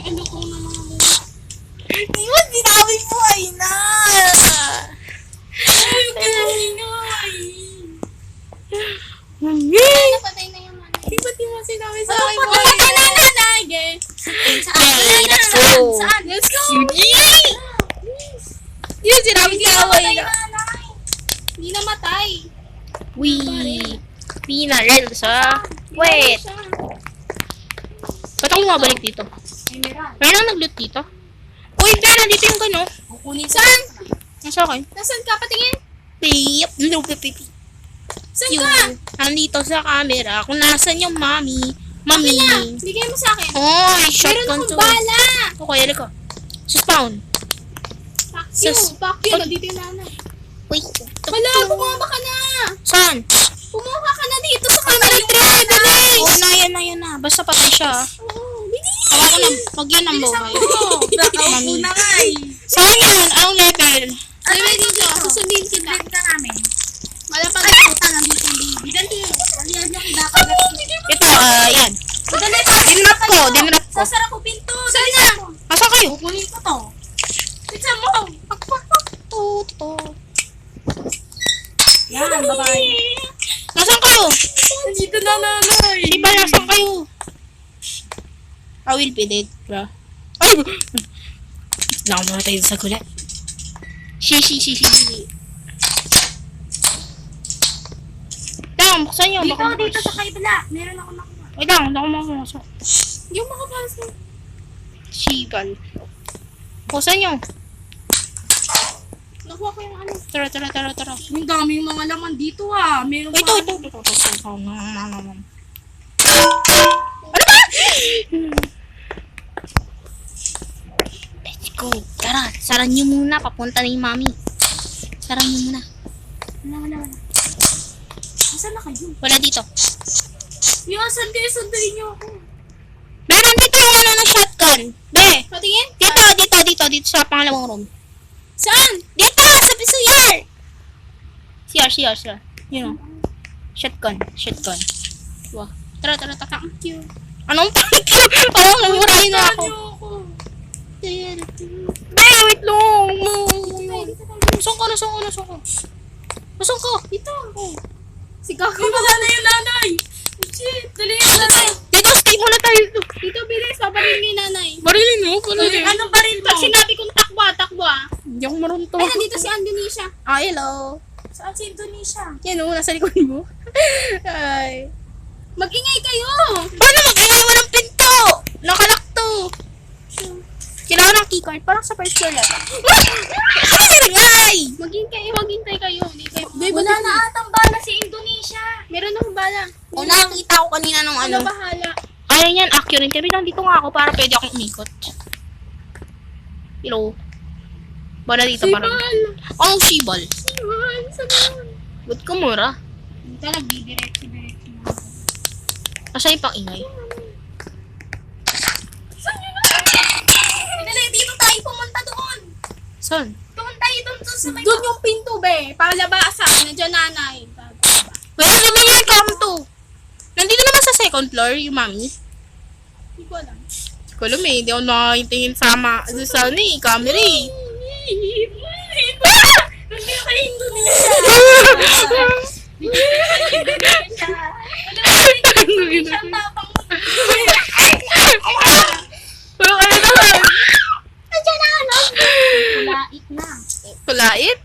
Ano ko na mga mo? Di ba sinabi mo ay na? Napatay na yung nanay. Di ba di mo sinabi sa Ano akin? pa napatay na yung nanay? Okay, let's go. Saan? Let's go. Yun, sinabi Hindi sa namatay away yung na. nanay. Hindi namatay. Pinarel sa... Wait. Ba't ako mabalik dito? Ay, meron. Meron nag-loot dito? Uy, Ben, nandito yung gano. Kukunin saan? Nasa akin. Nasaan ka? Patingin. Yep. Saan ka? Nandito sa camera. Kung nasan yung mami. Mami. Akin na. Bigay mo sa akin. Oh, Meron shotgun akong to. bala. Okay, halika. Sa spawn. Fuck you. Fuck you. Nandito yung nanay. Wait. Wala, bumaba ka na. Saan? Bumaba ka na dito sa camera. Oh, na, yan na. Basta patay siya. Oh, bilis. Hawa ko na. Pag yan ang buhay. Mami. na nga eh. Saan yun? Anong level? Level dito. Susundin kita. Ka namin. Wala pa. Puta, nandito yung baby. Dali. Dali, yung dapat. Ito, yan. Dali, Dinrap ko. sasara ko pinto. Saan na? Nasaan kayo? Kukunin ko to. Pizza mo. Yan, babae. Nasaan kayo? Nandito na nanay. Hindi ba nasaan kayo? I will be dead, bro. Ay! Nakamatay sa kulat. Shi. Tama, buksan nyo. Dito sa kaibala. Meron ako nakuha. Wait lang, hindi ako makamasok. Hindi ako makapasok. Shibal. Buksan nyo. Nakuha ko yung ano. Tara. Ang dami yung mga laman dito Meron Ito. Ano ba? Let's go. Tara, saran nyo muna. Papunta na yung mami. Saran nyo muna. Wala. Nasaan na kayo? Wala dito. Yung asan kayo? Sundin niyo ako. Meron dito yung ano ng shotgun. Be, Patingin? dito sa pangalawang room. Saan? Dito, sa CR. CR. You know. Shotgun. Wow. Tara. Thank you. Anong thank you? Parang namurahin na ako. Be, wait long. Nasaan ka? Dito. Si Gago. Wala na yung nanay. Oh, shit. Dali yung nanay. Dito, stay muna tayo. Dito, bilis. Paparin kay nanay. Barilin mo? Anong baril mo? Pag sinabi kong takbo. Hindi ako marunong to. Ay, nandito si Indonesia. Ah, hello. Saan si Indonesia? Yan o, nasa likod mo. Ay. Mag-ingay kayo. Paano mag-ingay? Walang pinto! Nakalak to. Kailangan ng keycard. Parang sa first floor lang. Ano nilagay? Maghintay kayo. Hindi kayo. Wala na atang bala si Indonesia. Meron akong bala. O, nakakita ko kanina nung Ano ano. bahala? Kaya yan, accurate. Kaya lang dito nga ako para pwede akong umikot. Hello. Bala dito parang. Oh, shibal. Iwan. Saan? Ba't ka mura? Dito nagdidiretso na. Asa yung pang-ingay? Dito tayo pumunta doon. Saan? Doon tayo doon sa may... Doon yung pinto, be. Palabasan. Nandiyan nanay. Wala naman yung cam to. Nandito naman sa second floor, yung mami. Hindi ko alam. Ko alam eh, hindi ako nakatingin sa ano eh, camera eh. Hindi ka Indonesia. Indonesia ang tapang mo. Pero ano naman? Nandiyan na ano? Kulait na. Kulait?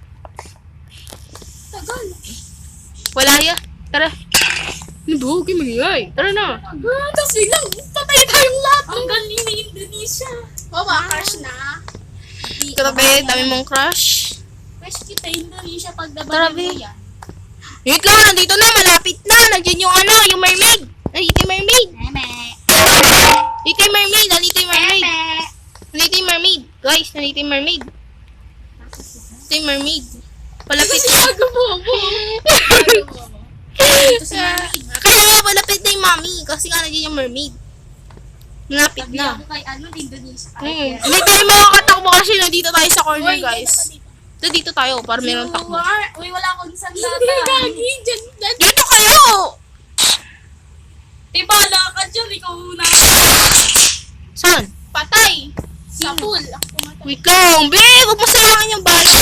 Tagal. Wala ya. Tara. Ano ba? Huwag kayo mag-ingay. Tara na. Tapos biglang patay tayong lahat. Ang galing ni Indonesia. O ba, crush na. Katabi, dami mong crush. Crush kita, Indonesia pag Tara, nabagal be. mo yan. Wait lang, nandito na, malapit na. Nandiyan yung ano, yung mermaid. Nandito yung mermaid. Nandito yung mermaid, nandito yung mermaid. Nandito yung mermaid. Guys, nandito yung mermaid. Nandito yung mermaid. Palapit na. Ito si Mami. Kaya nga, palapit na yung mami. Kasi nga nandiyan yung mermaid. Malapit Sabi na. ako kay ano, Indonesia. Hindi tayo makakatakbo kasi nandito tayo sa corner, guys. Dito tayo, para meron takbo. Uy, wala akong isang Hindi, data. gagi. Diyan. Dito kayo! Bala ka dyan, ikaw na. Saan? Patay. Sa pool. Ako pumatay. Wait lang, babe! Huwag mo sayangin yung bala.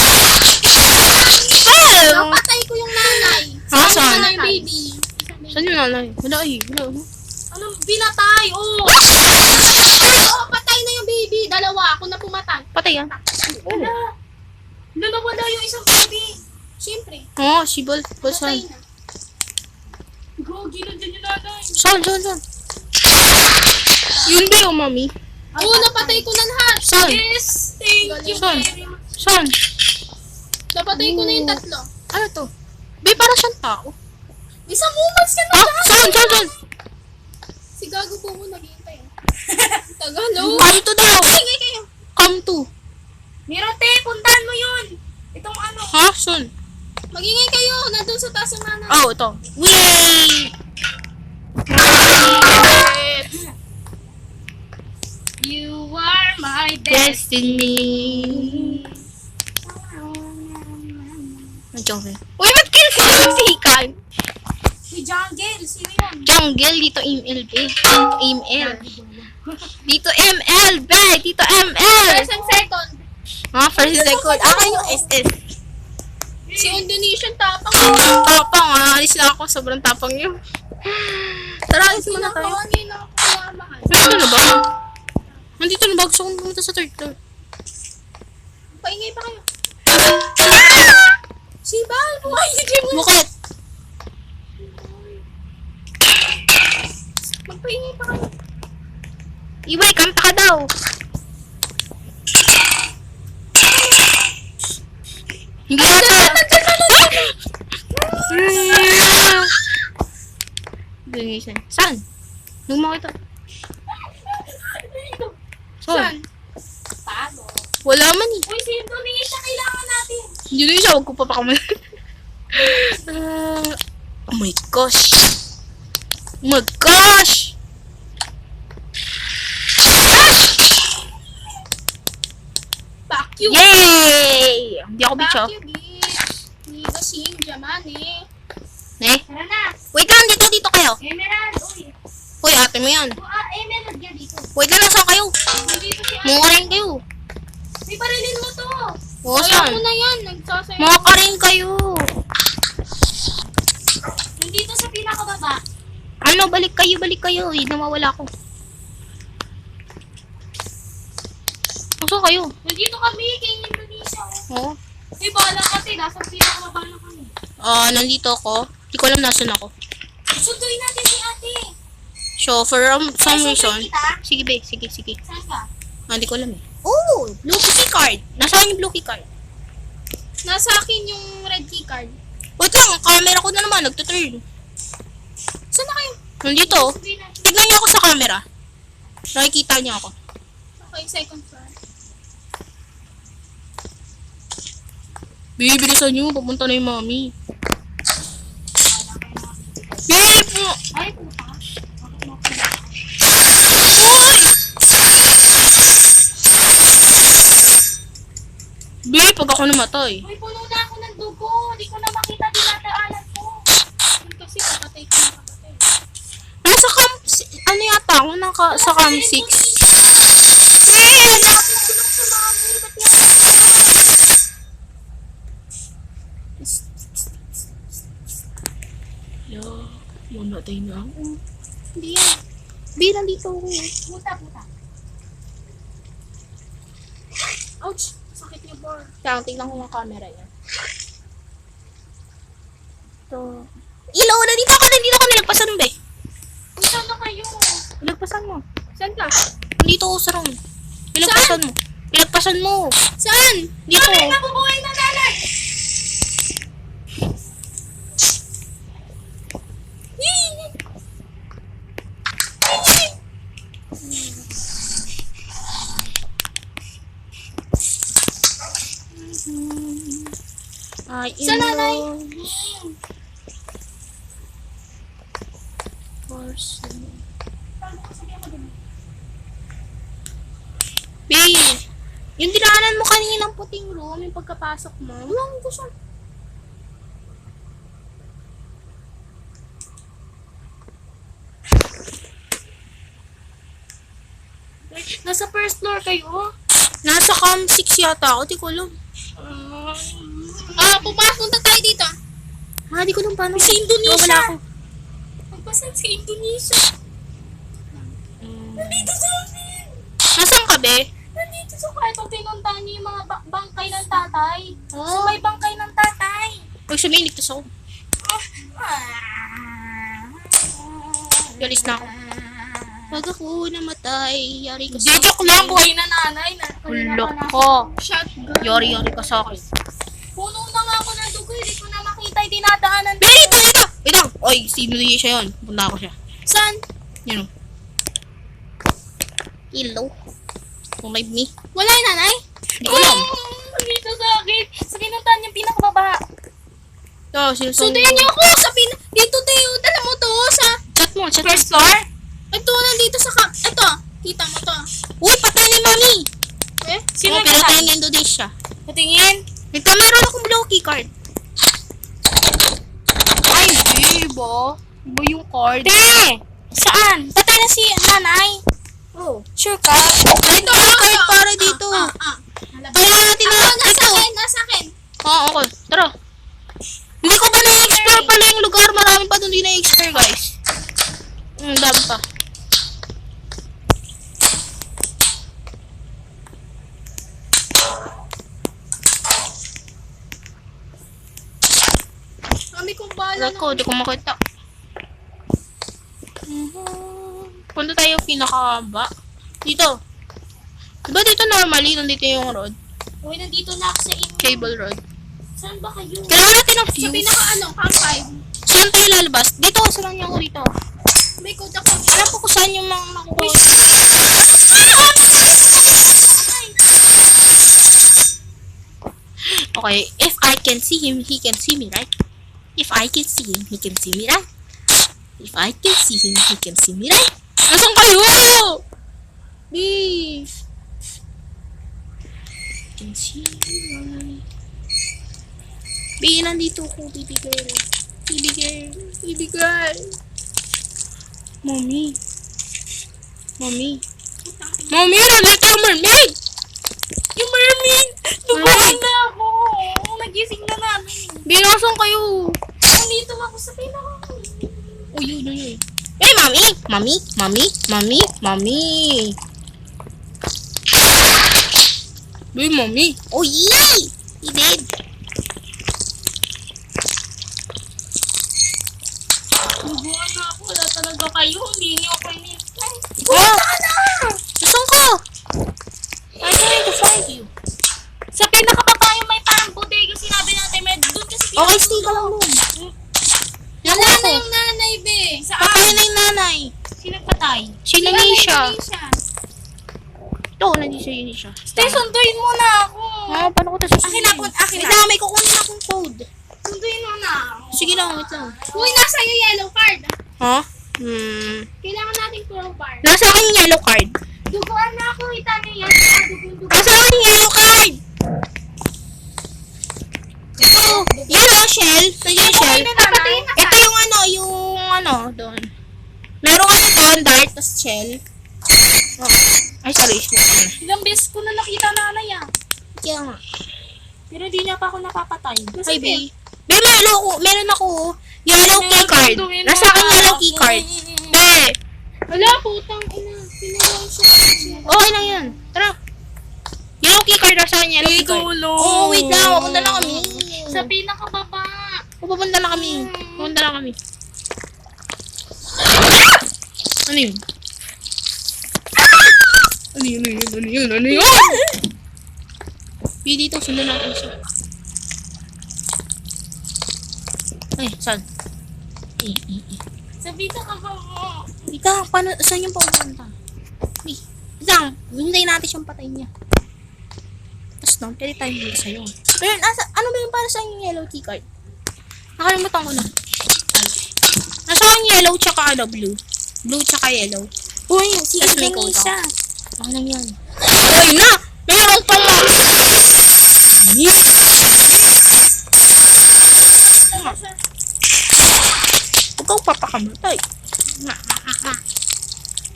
Well! Napatay ko yung nanay. Ha? Saan? Nanay, baby. Saan yung nanay? Wala eh. Wala. Ano? Binatay. Oh. Oo, patay na yung baby. Dalawa. Ako na pumatay. Patay yan. Nawala yung isang baby. Siyempre. Oo, si Bal. Patay Saan? na. Gogi, nandiyan yung nanay. Saan? Yun ba yung mami? Oo, napatay ko na lahat. Saan? Yes, thank you Saan? very much. Saan? Napatay ko na yung tatlo. Ano to? Babe, parang siyang tao. Isang umals ka na Ha? lahat. Saan? Si Gago po mo naghihintay. Tagal, oh. Come to daw. Ingay kayo. Come to. Mirote, puntahan mo yun. Itong ano. Ha? Saan? Magingay kayo. Nandun sa taas yung nanay. Oh, ito. Wait! You are my Destiny. Nandiyan ko. Uy, ba't kinasikan? Si Jungle, sino yun? Jungle, dito ML, be. Dito ML. Dito ML, be. Dito ML. First and second. First and second. Akin yung SS. Si Indonesian tapang. Tapang, alis lang ako. Sobrang tapang yun. Tara, alis muna tayo. Hindi na ako kailangan. Ano na ba? Nandito na ba? Gusto kong pumunta sa third floor. Paingay pa kayo. Sibal, buhay mo. Bakit? Magpaingay pa kayo. Iway, kanta ka daw. Hindi ata. Donation. Saan? Nung makita. Saan? Paano? Wala man eh. Uy, si Indonesia kailangan natin. Hindi na siya. Huwag ko papakamal. Oh my gosh. Oh my gosh. Fuck you. Yay! Hindi ako bitch, Fuck oh. you, bitch. Hindi ba sing jaman eh. Eh? Tara na. Wait lang, dito kayo. Emerald, uy. Hoy, ate mo yan. Emerald yan dito. Wait lang, nasaan kayo? Nandito si Mga ka rin kayo. May barilin mo to. Oo, Ayaw saan? mo na yan. Nagsasayo. Mga ka rin kayo. Nandito sa pinakababa. Ano, balik kayo. Eh, nawawala ko. Nasaan kayo? Nandito kami kay Indonesia. Oo. May bala kasi. Nasa pinakababa na kami. Nandito ako. Hindi ko alam nasan ako. Sunduin natin si ate. So, for some Sunduin reason. kita? Sige, be. Sige. Saan ka? Hindi ko alam eh. Oh! Blue key card. Nasaan yung blue key card? Nasa akin yung red key card. Wait lang, ang camera ko na naman. Nagtuturn. Saan na kayo? Nandito. Sunduin natin. Tignan niyo ako sa camera. Nakikita niyo ako. Okay, second floor. Bibilisan niyo. Papunta na yung mami. Babe! Ay, puta. Babe, pag ako namatay. Uy, puno na ako ng dugo. Hindi ko na makita dinadaanan ko. Kasi kapatay ko na kapatay. Nasa cam... Ano yata ako? Sa cam 6. Hey, hanapin ko lang sa mami. Ba't yan? Mamatay na ako. Hindi yan. Bilang dito ako. Puta. Ouch! Sakit niya, bor. Kaya tingnan ko yung camera niya. Ito. Ilaw na dito ako. Nandito ako. Nilagpasan mo ba? Uy, saan na kayo? Nilagpasan mo. Saan ka? Nandito ako sa room. Nilagpasan mo. Nilagpasan mo. Saan? Dito. Kami nabubuhay na nanay! Ay, Sa nanay. Babe, yung dinaanan mo kaninang puting room, yung pagkapasok mo. Walang gusto. Nasa first floor kayo? Nasa cam 6 yata ako, di ko alam. Pupunta tayo dito. Di ko alam paano. Si Indonesia. Wala ako. Magpasan sa Indonesia. Nandito sa amin. Nasaan ka, be? Nandito sa kwarto. Pinuntahan niyo yung mga bangkay ng tatay. Oh. So may bangkay ng tatay. Huwag sabihin, ligtas ako. Galis na ako. Pag ako namatay, yari ka sa akin. Joke lang, buhay na nanay. Ulok ko. Shotgun. Yari ka sa akin. Puno na nga ako ng dugo. Hindi ko na makita yung dinadaanan. Dito! Wait lang! Oy, sino siya yun? Punta ako siya. Saan? Yun o. Hello. Don't leave me. Wala yung nanay? Hindi ko alam. Dito sa akin. Sa pinuntahan yung pinakababa. Sino Sunduyan niyo ako sa dito tayo. Dala mo to sa Chat mo. first floor. Ito, nandito sa Ito, kita mo to. Uy, patay ni mami! Eh? Sino Sino yung pinatay patay? ni Indonesia? Patingin. Nagkameron akong blue key card. Ay, diba? Iba yung card. Te! Saan? Patay na si nanay. Oh. Sure ka? Ito, card para dito. Kaya natin na ito. Nasa akin. Oo, okay. Tara. Hindi ko pa na-explore pala yung lugar. Marami pa doon di na-explore, guys. Dami pa. dami kong bala. Ko, di ko makita. Punta tayo pinakaba. Dito. Diba dito normally, nandito yung rod? Uy, nandito na ako sa inyo. Cable rod. Saan ba kayo? Kailangan natin ng Sa fuse. pinaka camp 5. Saan tayo lalabas? Dito, sarang niya ako dito. May code ako. Alam ko kung saan yung mga makukuha. Okay, if I can see him, he can see me, right? If I can see him, he can see me, right? If I can see him, he can see me, right? Nasaan kayo? Beef! Can see me. Baby, nandito ko, baby girl. Baby girl. Baby girl. Mommy. Mommy. Mommy, nandito yung mermaid! Yung mermaid! Duguan na ako. Nagising na namin. Binasan kayo! Nandito ako sa pinaka. Uy, yun, yun, yun. Hey, mommy! Mommy! Mommy! Mommy! Mommy! Uy, mommy! Oh, yay! He did! Duguan na ako. Wala talaga kayo. Hindi niyo ako inintay. Oh! Nasaan ka? I'm trying to find you. Sa pinakababa yung may parang bodega. Sinabi natin, may doon kasi Okay, stay ka lang nun. Yan Wala ako. na yung nanay, be. Patay na yung nanay. Sino patay? Si Lanisha. Lanisha. Ito, nandito si Lanisha. Te, sunduin mo na ako. Ah, paano ko ito Akin na po. Akin Wait na. lang, may kukunin akong code. Sunduin mo na ako. Sige lang, wait lang. Uy, nasa iyo yellow card. Ha? Kailangan nating crowbar. Nasa akin yung yellow card. Duguan na ako. Kita niyo yan. Duguan. Nasa akin yung yellow card! Ito, yellow shell. Nandiyan yung shell. Papatiin na Ito yung doon. Merong doon, dart, tas shell. Oh. Ay, sorry, smoke na. Ilang beses ko na nakita nanay ah. Kaya nga. Pero di niya pa ako napapatay. Hi, babe. Babe, meron ako yellow key card. Nasa akin yellow key card. Babe, Wala, putang ina. Pinulang siya. okay lang yan. Tara. Yellow key card, nasa akin yellow key card. Oh, wait lang. Pupunta na kami. Sa pinakababa. Pupunta na kami. Pupunta na kami. Ano yun? Ano yun? Pili dito, sundan natin siya. Ay, saan? Sa pinakababa. Ika, paano, saan yung pupunta? Ay, lang, hintayin natin siyang patayin niya. Tapos no, pwede tayo huli sa'yo. Pero, ano ba yung para sa yung yellow key card? Nakalimutan ko na. Nasa yung yellow tsaka blue. Blue tsaka yellow. Uy, sige Tas may na code siya. Ano lang yan? Ay na! Meron pa nga! Huwag kang papakamatay.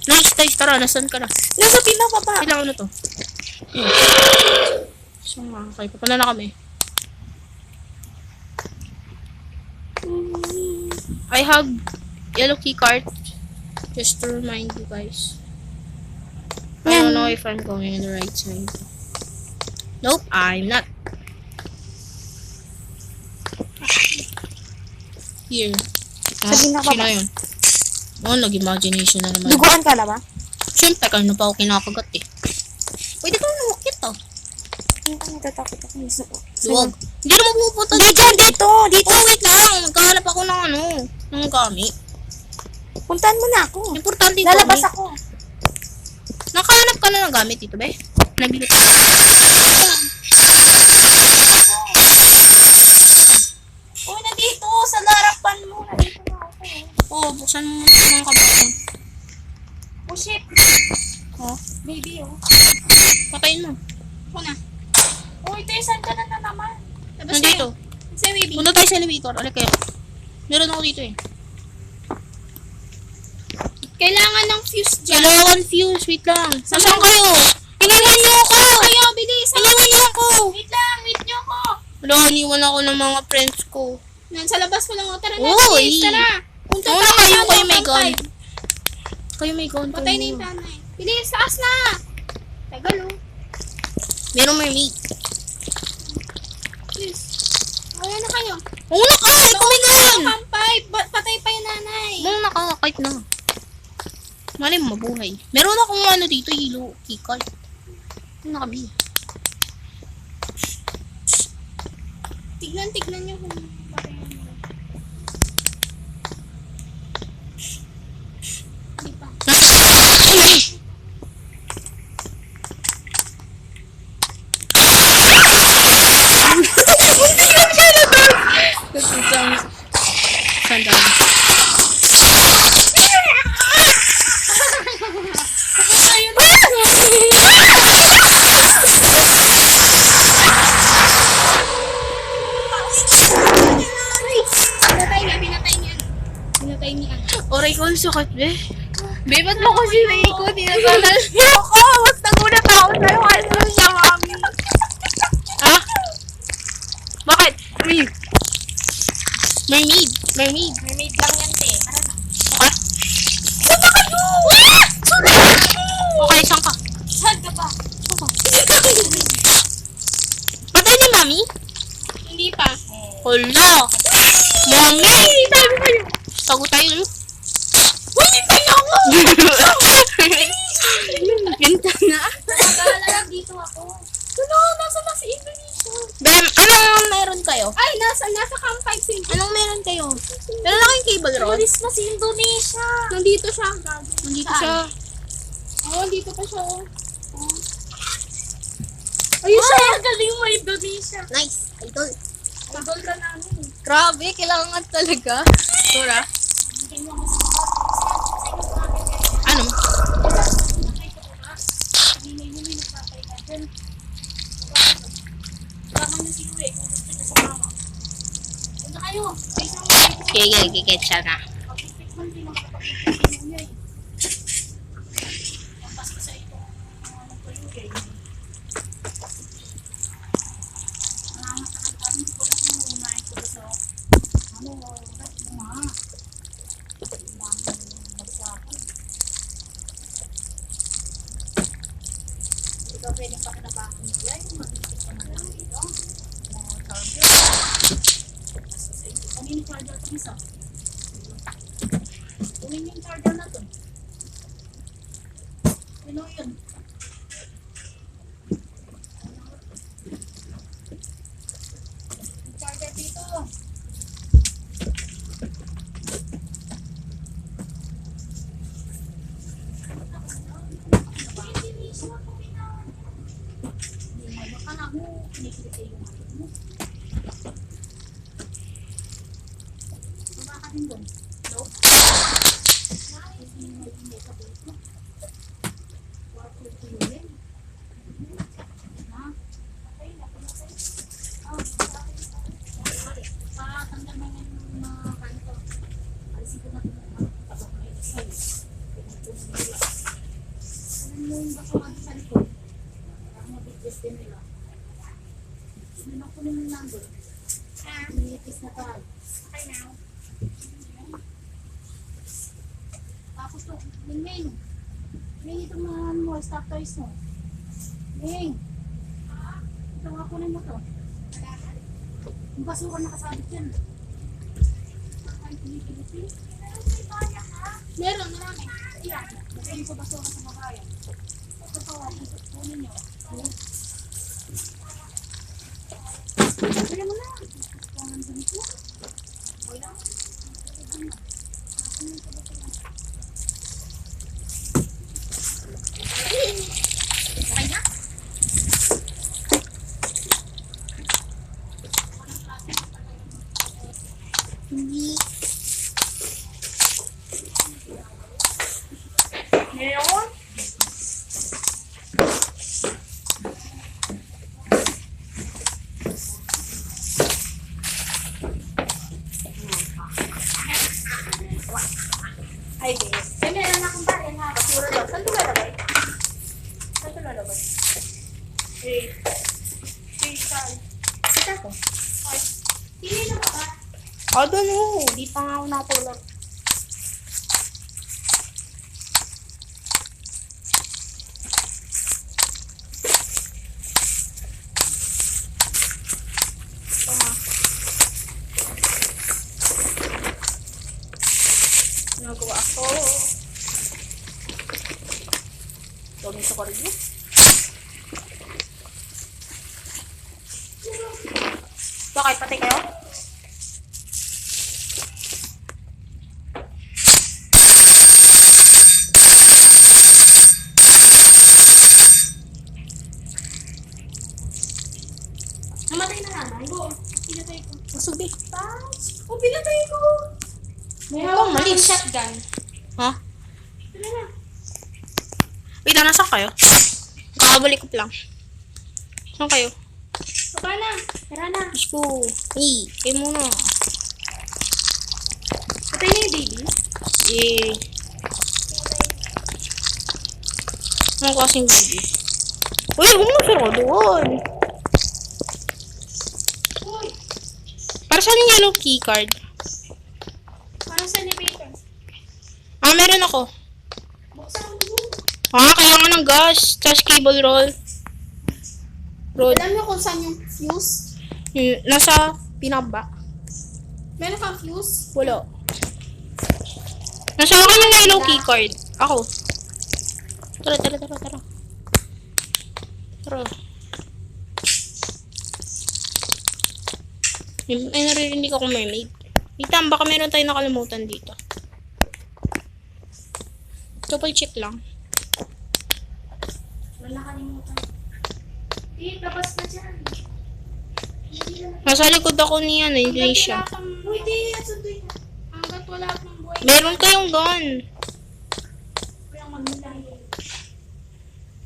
Nice, tara, nasan ka na? Nasa pinakababa. Kailangan na to. So, okay, papunta na kami. I have yellow key card. Just to remind you guys. I don't know if I'm going on the right side. Nope, I'm not. Here. Sabi na ba? Sino yun? Oh, nag-imagination na naman. Duguan ka na ba? Siyempre, kanina pa ako kinakagat eh. Pwede ka na wakit ah. Hindi ka natatakot ako. Huwag. Hindi naman pupunta Dito, dito, dito. Oh, wait lang. Nagkahanap ako ng ng gamit. Puntahan mo na ako. Importante ito. Lalabas ako. Nakahanap ka na ng gamit dito, be? Naglito. Uy, nandito. Sa larapan mo. Nandito na ako. Oh, buksan mo mga kabahan. Oh, shit. Oh, Baby, oh. patayin mo. Una. Uy, ito saan ka na naman? Tapos Nandito. Sa baby. Punta tayo sa elevator. Alay kayo. Meron ako dito eh. Kailangan ng fuse dyan. Kailangan fuse. Wait lang. Nasaan kayo? Iniwan niyo ako! Kayo, bilis. Iniwan niyo ako! Wait lang, wait nyo ko. Wala, iniwan ako ng mga friends ko. Sa labas ko lang. Tara na, Uy! bilis. Tara. Punta Oo, tayo. kayo may Camp gun. 5. Kayo may gun. Patay na yung tanay. Bilis, taas na. Tagal, oh. Meron mermaid. Bilis. Ayan na kayo. Muna ka! Ikaw may ganyan! Pampay! Patay pa yung nanay. Muna ka, kahit na. Mali mo, mabuhay. Meron akong ano dito, hilo, keycard. Ano kami? Tignan nyo kung patay yan. Hindi pa. Ay! Sandali. Pinatay niya. Oray ko, ang sakit, be. Be, ba't mo kasi naikot? Tinasalan niyo ako. Mas nagulat ako sa'yo kasi siya, mami. Ha? Bakit? Mermaid. Mermaid. Mermaid lang yan, te. Tara na. Okay? Saan ba kayo? Okay, saan ka? Saan ka ba? Patay ni mami? Hindi pa. Hala! Mami! Tayo kayo! Tago tayo, no? Hindi tayo ako! Ganda na. Nag-aalala dito ako. Nasa na si Indonesia. Ben, anong meron kayo? Ay, nasa Camp 5 City. Anong meron kayo? Meron na kayong cable rod? Alis na si Indonesia. Nandito siya. Nandito siya. Oo, dito pa siya. Oh. Ayun siya. Ang galing mo, Indonesia. Nice. Idol. Idol ka namin. Grabe, kailangan talaga. Sura? Ano? Sige, get siya na. Tapos to, Ming. Ming, ito mga ano mo, stop toys mo. Ming. Ito nga kunin mo to. Yung basura nakasabit yan. Ay, pinipilipin. Meron, marami. Yan. Kasi ko basura sa babayan. Ito to, kunin nyo. Kaya mo na. Ito ang ganito. Wala. Okay na? Hindi. Ngayon? Ay, babe. Eh, meron akong baril na. Basura daw. Saan ito lalagay? Saan ito lalagay? Eh. Saan? Sita ko. Pili na ba ba? I don't know. Di pa nga ako natulog. Ito nga. Nagawa ako. Gawin sa karibyo. Bakit? Patay kayo? Namatay na nanay. Oo. Pinatay ko. Masubi. Oh, pinatay ko. May Ikaw, hawak na malis. akong shotgun. Ha? Tara na. Wait, nasaan kayo? Kakabalik ko lang. Saan kayo? Baba na. Tara na. Let's go. Hey, kayo muna. Patay na yung baby. Eh. Anong klaseng baby? Uy, huwag mo saro doon. Uy. Para saan yung yellow keycard? Parang sa elevator. Ah, meron ako. Buksan mo dito. Ah, kailangan ng gas. Tapos cable roll. Roll. Alam niyo kung saan yung fuse? Nasa pinaba. Meron kang fuse? Wala. Nasa akin yung yellow keycard. Ako. Tara. Tara. Ay, naririnig ako mermaid. Itam, baka meron tayong nakalimutan dito. Double check lang. Wala kalimutan. Eh, labas na dyan. Nasa likod ako ni Indonesia. Uy, di. Sunduin na. Hanggat wala akong buhay. Meron kayong gun. Walang magmulay.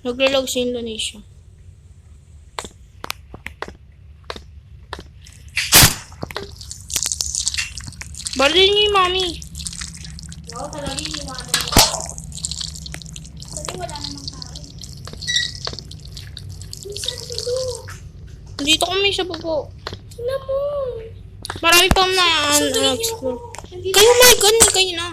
Naglalog sa Indonesia. Barilin niyo yung mami. Wow, talaga yung iwanan mo. Kasi wala namang tao. Saan ito? Dito kami sa babo. Tingnan mo. Marami pang Sunduin niyo ako. explore. Nandito. Kayo may gun, kayo na.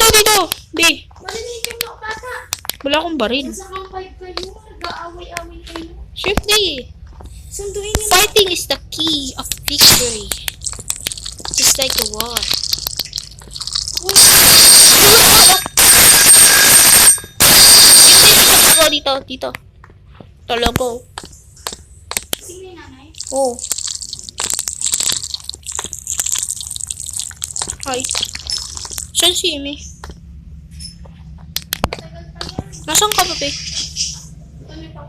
Dito. B. Marinig yung mga bata. Wala akong baril. Nasa kampay kayo. Nag-aaway-away kayo. Siyempre. Sunduin niyo. Fighting is the key of victory. Just like a war. Dito. Talago. Sino yung nanay? Oh. Hi. Saan si Amy? Matagal pa yan. Nasaan ka ba, be? Ano pa?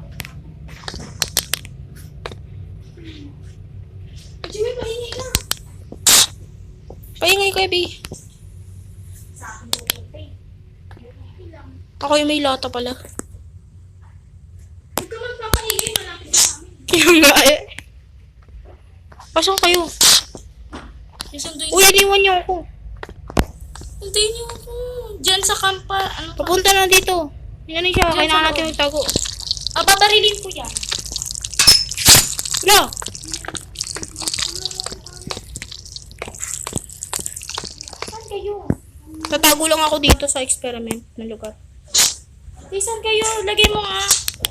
Jimmy, pahingi ka. Paingay kayo, be. Sa akin pupunta eh. Okay lang. Ako yung may lata pala. Huwag ka magpapahingi. Malapit na kami. Kaya nga eh. Pasok kayo. Sunduin Uy, iniwan niyo ako. Sunduin niyo ako. Diyan sa kampa. Ano pa? Papunta na dito. Yan na siya. Diyan Kailangan sa natin loob. magtago. Babarilin ko yan. Wala. Saan kayo? Tatago lang ako dito sa experiment na lugar. Saan kayo? Lagay mo nga.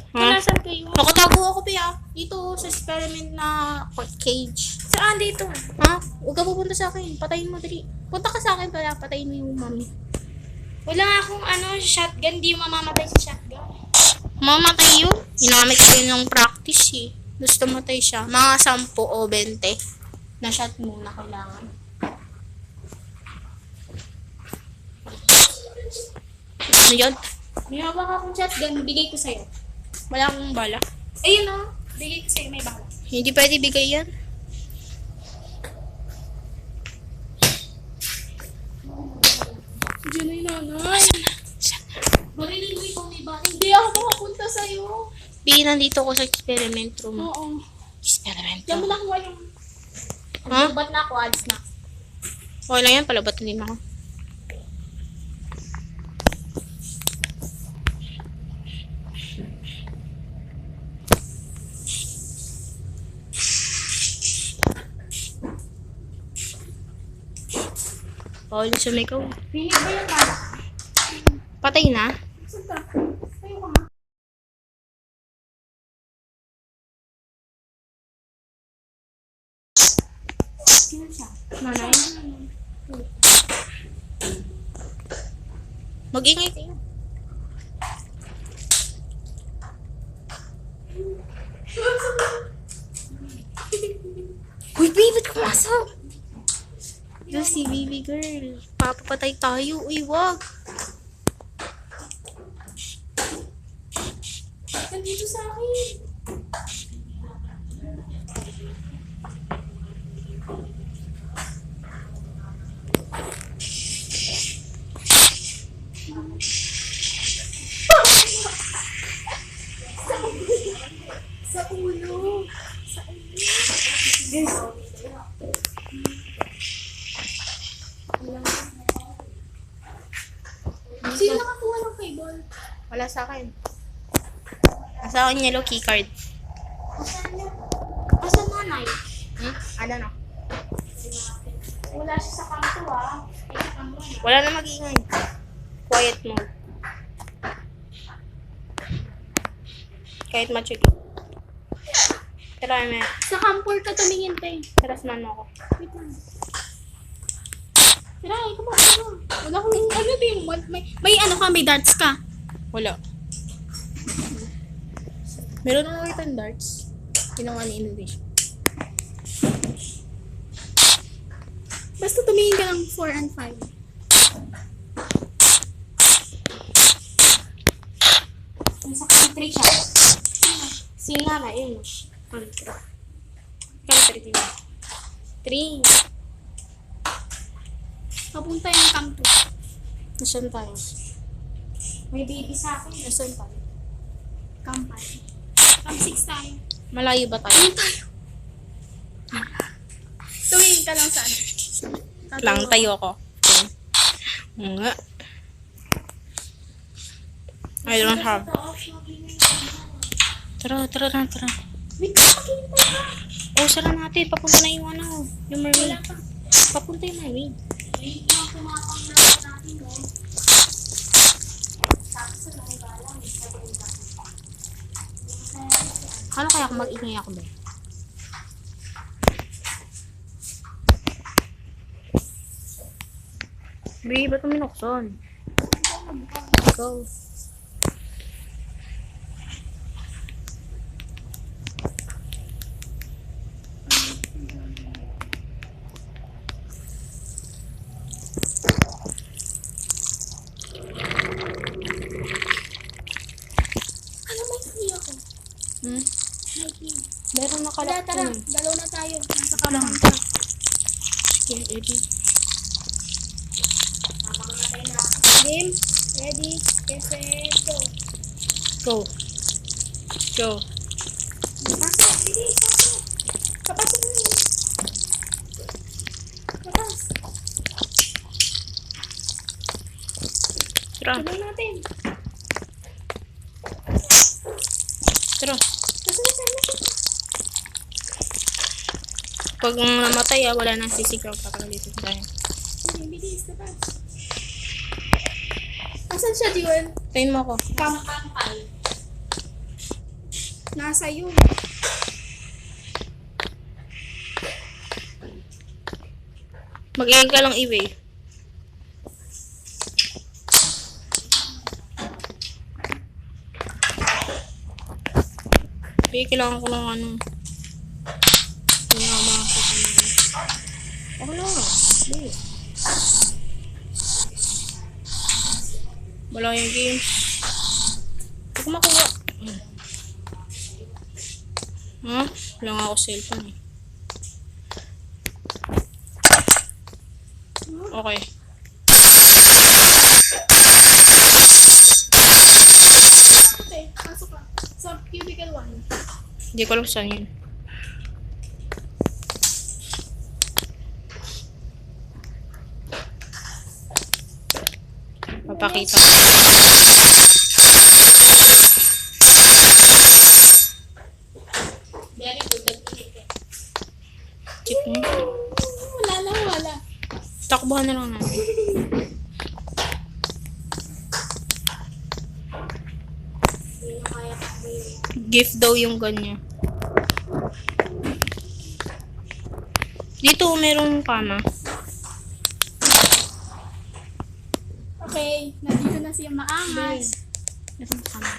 Ha? Saan kayo? Nakatago ako, Pia. Dito sa experiment na cage. Saan dito? Ha? Huwag ka pupunta sa akin. Patayin mo dali. Punta ka sa akin pala. Patayin mo yung mami. Wala akong shotgun. Di mamamatay sa shotgun. Mamatay yun. Ginamit ko yun ng practice eh. Gusto matay siya. Mga 10 o 20 na shot muna kailangan. Ano yun? May hawak akong shotgun. Bigay ko sa'yo. Wala akong bala. Ayun o. Bigay ko sa'yo. May bala. Hindi pwede bigay yan. Diyan na yung nanay. Marilin mo ikaw may bala. Hindi ako makapunta sa'yo. Bigyan nandito ko sa experiment room. Oo. Experiment Diyan mo room. nakuha yung... Ha? Ba't na ako? Ads na. Okay lang yan. Palabat din ako. Bawal sa may ikaw. Pinig ba yung bala? Patay na? Saan ka? Tayo ka nga. Sino siya? Nanay. Mag-ingay kayo. Uy, baby, ba't pumasok? Ito si baby girl. Papapatay tayo. Uy, wag. Nandito sa akin. Sa ulo. Sa ulo. Sino nakakuha ng cable? Wala sa akin. Nasa akin yellow keycard. Asan nanay? Ano na? Wala siya sa kanto ah. Wala na mag-ingay. Quiet mode. Kahit matsugin. Tara, may. Sa campor ka tumingin pa eh. Tarasman mo ako. Wait lang. Tara, ikaw mo. Wala akong ano din. May ano ka, may darts ka. Wala. Meron na nakita yung darts. Ginawa ni Innovation. Basta tumingin ka ng 4 and 5. Nasa country siya. Si Nana, yun. Country. Country din. 3. Papunta yung camp 2. Nasaan tayo? May baby sa akin. Nasaan tayo? Camp 5. Camp 6 tayo. Malayo ba tayo? Tumingin ka lang sa ano. Lang tayo ako. Nga. I don't have. Tara. Wait, pakintay ka. Oh, sara natin. Papunta na yung ano. Yung mermaid. Wala pa. Papunta yung mermaid. Wait lang, kumapang na natin no. Tapos sa lang galang. Kala kaya kung mag-ingay ako ba? Bri, ba't mo minukson? Go. Ano may key ako? Hmm? May key. Meron Tara, nakalak tara. yun. Dalaw na tayo. Nasa Lang. kampang ka. Okay, ready? Game. Ready. Get set. Go. Go. Go. Pasok. Bilis. Pasok. Kapasok mo. Kapas. Tara. Tuloy natin. Tara. Kasunod. Pag namatay, wala nang sisigaw. Papagalitin tayo. Bilis. Kapas. Asan siya, Jewel? Tayin mo ako. Kampal. Nasa iyo. Mag-ingay ka lang, Iwe. Iwe, kailangan ko lang ano. Yung mga kasanin. Okay lang. Iwe. Wala yung games. Huwag ko makuha. Ha? Wala nga ako cellphone eh. Okay. Okay, pasok ka. Sa cubicle 1. Hindi ko alam saan yun. Papakita. Very good. Cute mo. Wala. Takbuhan na lang natin. Hindi na kaya Gift daw yung ganyan. Dito, merong kama. Okay, nandito na siya maangas. Merong kama.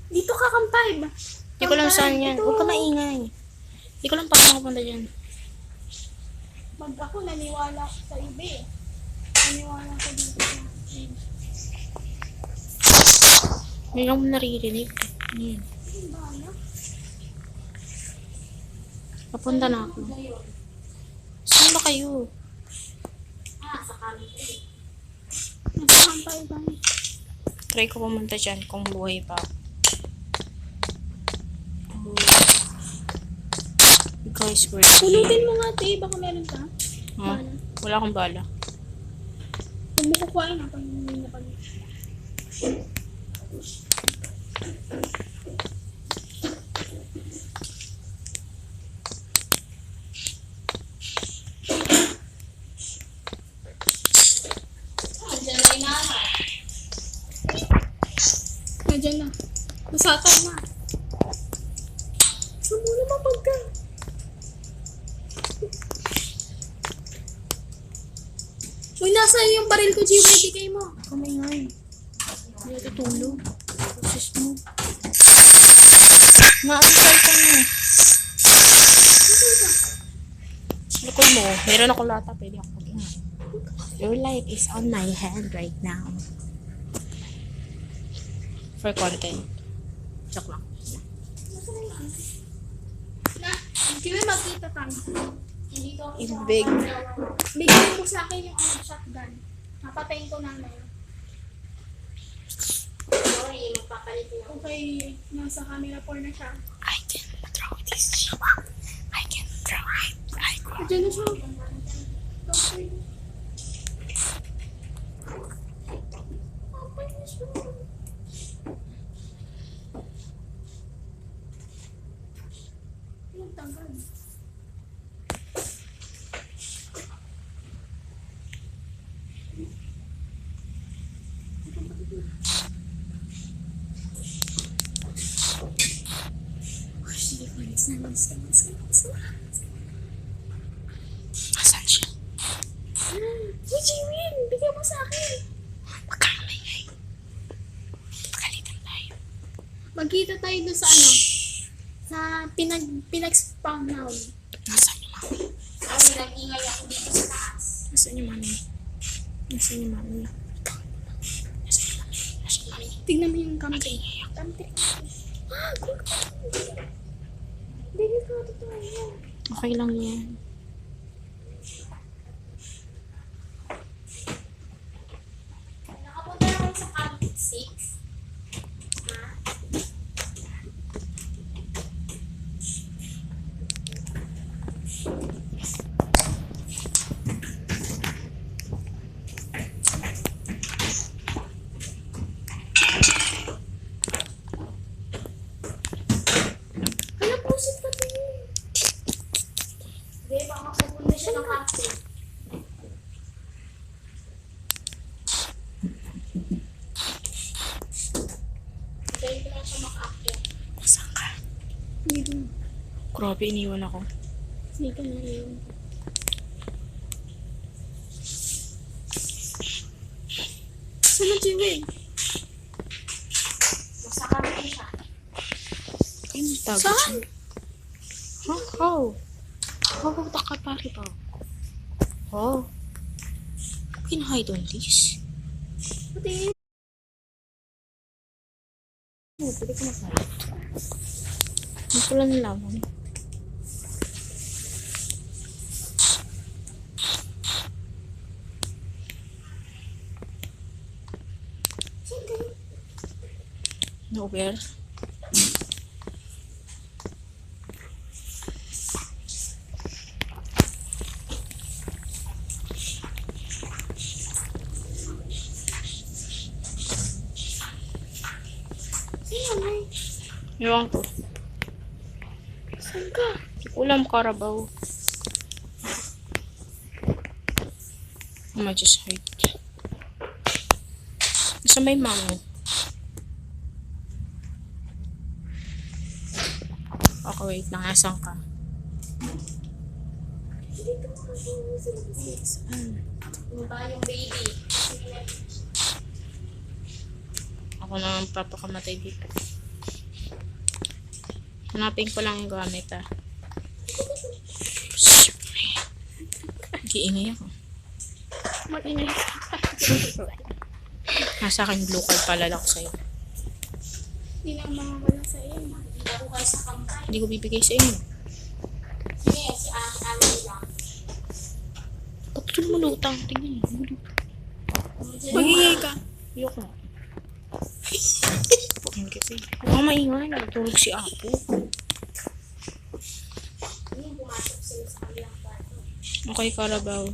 Dito ka, kampay ba? Hindi ko lang saan yan. Huwag ka maingay. Hindi ko lang paano makapunta dyan. Pag ako naniwala sa iba eh. Naniwala ko dito sa Hindi lang mo naririnig. Yan. bahala. Papunta na ako. Saan ba kayo? Nasa kampay ba? Try ko pumunta dyan kung buhay pa ako. Guys, we're Pulutin mo nga, te. Baka meron ka. Huh? Wala akong bala. Kung mo kukuhain na pag hindi na pag... Nandiyan na. Nasatay na. Saan mo naman pagka? Uy, nasa yung baril ko, G. Bigay mo. Kamay nga eh. Hindi ito tulog. Sus mo. Naantay ka na. Likod mo. Meron ako lata. Pwede ako mag-ingat. Your life is on my hand right now. For content. Joke lang. Na, hindi mo magkita tayo. Hindi ko ako Ibig. Bigyan mo sa akin yung shotgun. Napatayin ko na ngayon. Sorry, magpapalit na. Okay, nasa camera 4 na siya. I can throw this shit. I can throw it. Diyan na siya. Okay. Okay na siya. Yung tagal. Asan siya? Uy, Jimin! Bigyan mo sa akin! Magkakamay. Pagalitan tayo. Magkita tayo doon sa ano? Sa pinag-spawn now. Nasaan yung mami? Ay, nag-ingay ako dito sa taas. Nasaan yung mami? Nasaan yung mami? Nasaan yung mami? Nasaan yung mami? Tignan mo yung kamte. Kamte. Ah, good. Hindi ko totoo yan. Okay lang yan. Nakapunta na kayo sa Camp 6. Ha? Kaya pusit ka din. Hindi, baka pupunta siya ng Camp 6. Hintayin ko lang siya maka-active. Nasaan ka? Dito. Grabe, iniwan ako. Dito na yun. Saan na Jimin? Nasa kami siya. Ay, nagtago Saan? siya. Huh? How? How the kapari ba? Oh. You can hide on this. Pati. Oh, pwede ka mag-hide. Hindi ko lang nalaman. Nowhere. Ewan ko. Saan ka? Ulam karabaw. I might just hide. Nasa may mamo. Okay, wait lang. Nasaan ka? Yung ba yung baby? Ako na ang papakamatay dito. Hanapin ko lang yung gamit Giingay ako. Mag-ingay. Nasa akin blue card pala lang sa'yo. Hindi na mawawala sa iyo. Ako kayo sa kampay. Hindi ko bibigay sa inyo. Sige, si Ami lang. Ba't ito lumulutang? Tingnan mo. Mag-ingay ka. Ayoko na. Pukin kasi. Huwag kang maingay. Natulog si Apo. Pumasok sila sa kanilang kwarto. Okay, Carabao.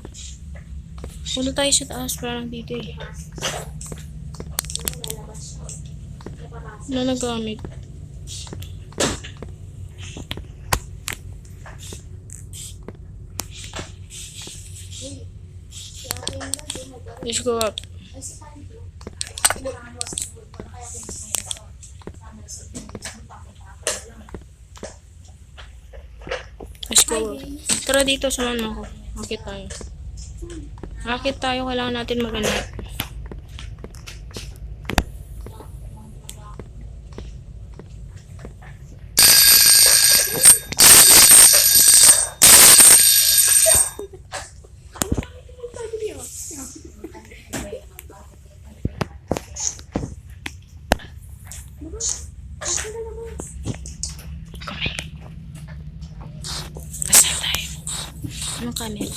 Punta tayo sa taas para lang dito eh. Wala na gamit. Let's go up. Let's go up. Tara dito, samahan mo ako. Akit tayo. Akit tayo, kailangan natin maghanap. Nasaan tayo? Anong camera?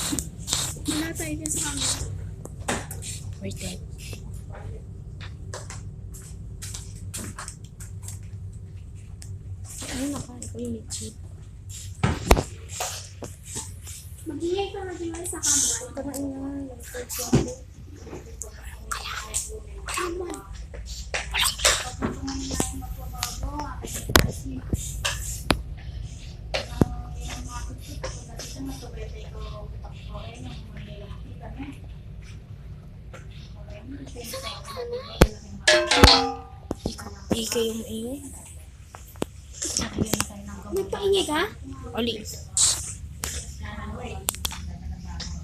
Wala tayo dyan sa camera. Where's that? Ayun na ka, ikaw yung legit. Mag-ingay ka, mag-ingay sa camera. Tara ina, Come on. Ika yung iyo. Nagpaingay ka? Oli.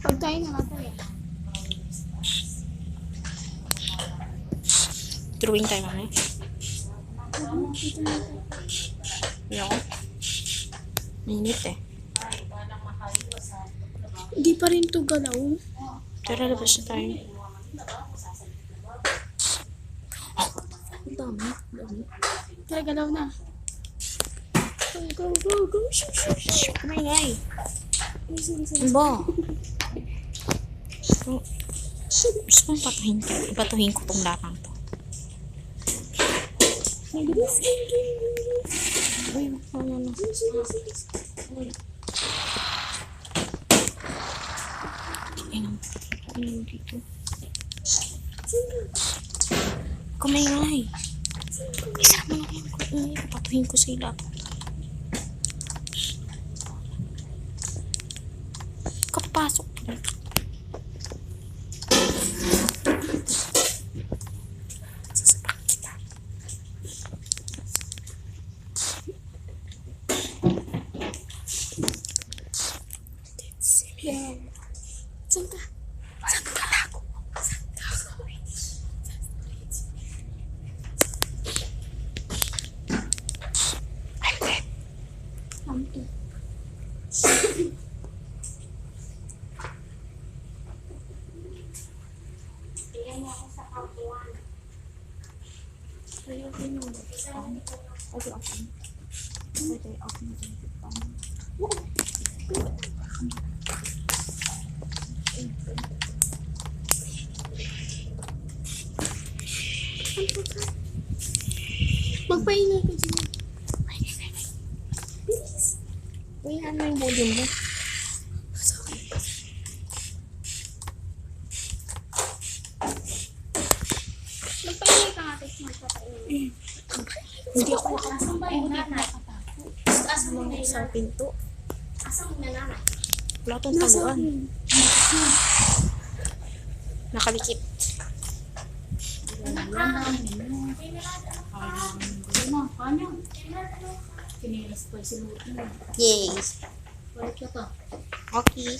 Pag tayo namatay. Drawing tayo mamaya. Hindi ako. Mainit eh. Hindi pa rin to galaw. Tara, labas na tayo. Ang dami. Dami. Tara, galaw na. Go, go, go, go. Shoo, shoo, shoo. Kumingay. Listen, listen. Ano ba? Gusto kong patuhin ko tong lapang to. Mabilis, Uy, ano. Ayun dito. Kumingay. Isama na yung kumingay. Patuhin ko sa lapang to. Kapasok dito. Yeah. Saan ka? Saan ka lago? Saan ka? Ampun. Tingnan mo ako sa kampuan. Okay, okay na. Okay, okay. Okay, okay. Magpaingay ka dyan. Uy, ano yung volume mo? Magpaingay ka nga, tapos magpapaingay. Hindi ako Asan ba yung nanay? Asan mo na yung sa pinto. Asan mo na nanay? Wala tong taguan. Nakalikit. Kinilas pa si Luti. Yes. Balik ka to. Okay.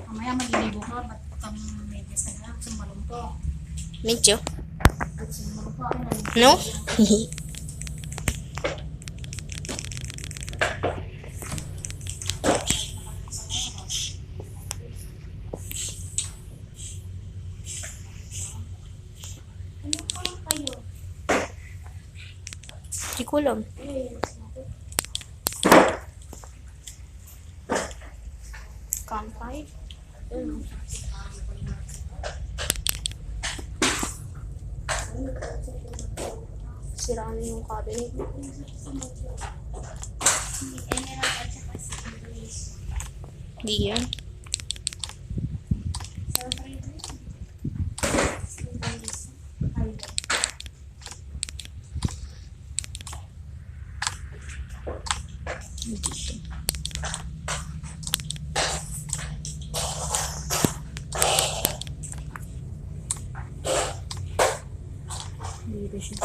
Mamaya maliligo ka, ba't kang medyas na lang, sumalong ko. Medyo. At sumalong ko, ako naliligo. No? Ano pa lang kayo? Di ko alam. Kampay. Siraan yung cabinet. Emerald at saka si English. Di yan. Sa favorite? English. Ay, Dito. Dito siya.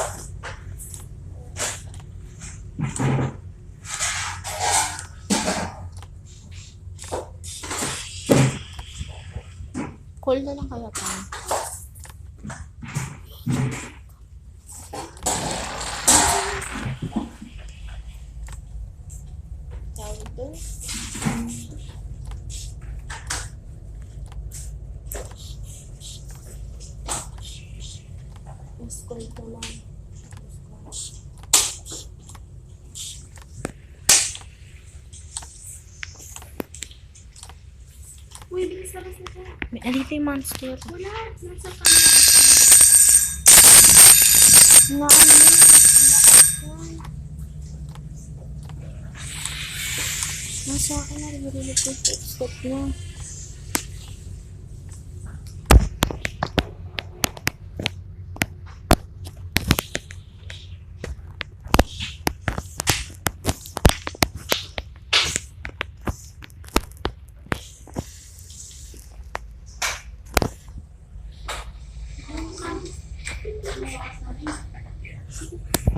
Call na lang kaya pa. Tawag doon. Mas call ko lang. uy, bilis labas na siya. May aliti monster. Wala, nasa kanya. Nga ano yun? Nasa akin na rin ko stop na.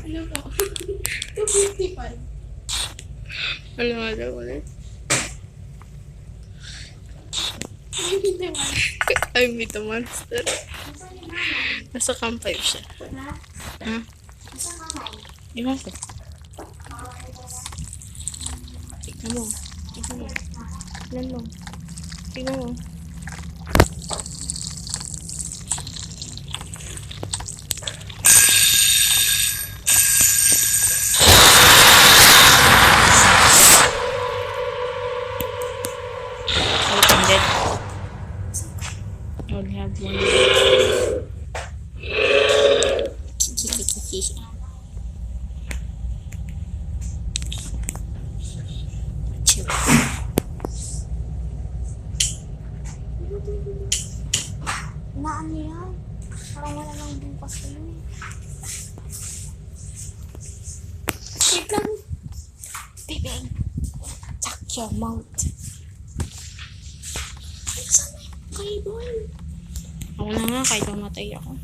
Ano po? 255. Ano nga daw ulit? I meet a monster. Nasa camp 5 siya. Ha? Ha? Nasa kamay. Iwan ko. Tignan mo. Tignan mo. Tignan mo. Tignan mo. I only have one. Chill. Naan niya. Parang wala nang bukas kayo eh. Wait lang. Bibing. Tuck your mouth. Kay boy. Ako na nga, kahit mamatay ako.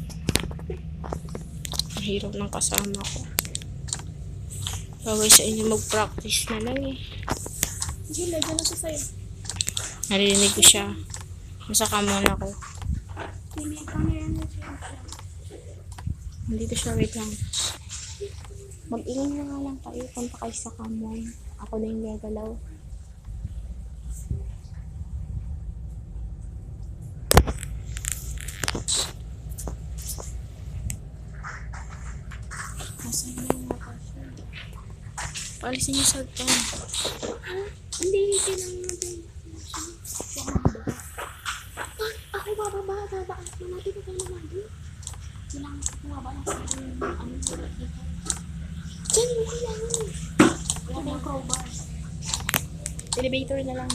Ang hirap ng kasama ko. Bawal sa inyo mag-practice na lang eh. Gila, dyan na siya sa'yo. Narinig ko siya. Masaka muna ako. Pinayan na siya. Nandito siya, wait lang. Mag-ingay na nga lang kayo. Punta kayo sa kamon. Ako na yung gagalaw. Nasaan na yung mga siya? Paalisin niyo sa ito. Hindi, kailangan natin. Ako bababa mo natin ito naman din. Kailangan ko bumaba na sa ano sa dito. Diyan mo lang. Wala na yung crowbar. Elevator na lang.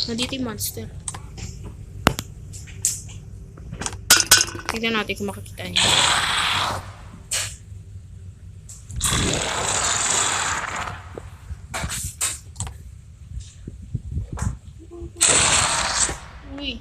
Nandito yung monster. Tignan natin kung makikita niya. Uy.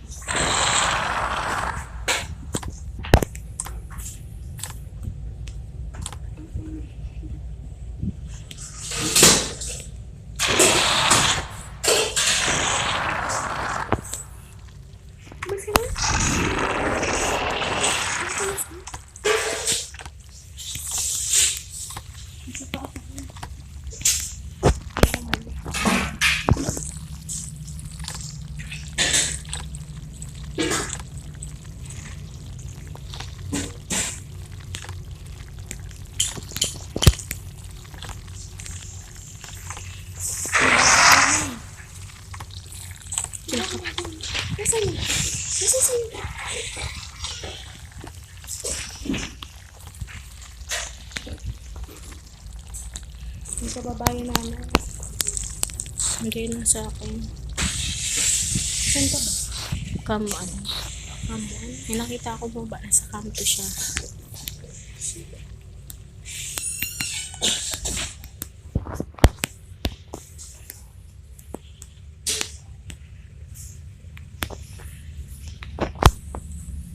Kinakabahan. Nasaan yun? Nasaan yun? Yung kababayan namin. Hindi lang sa akin. Saan ka ba? Kamuan. May nakita ko baba na sa kanto siya.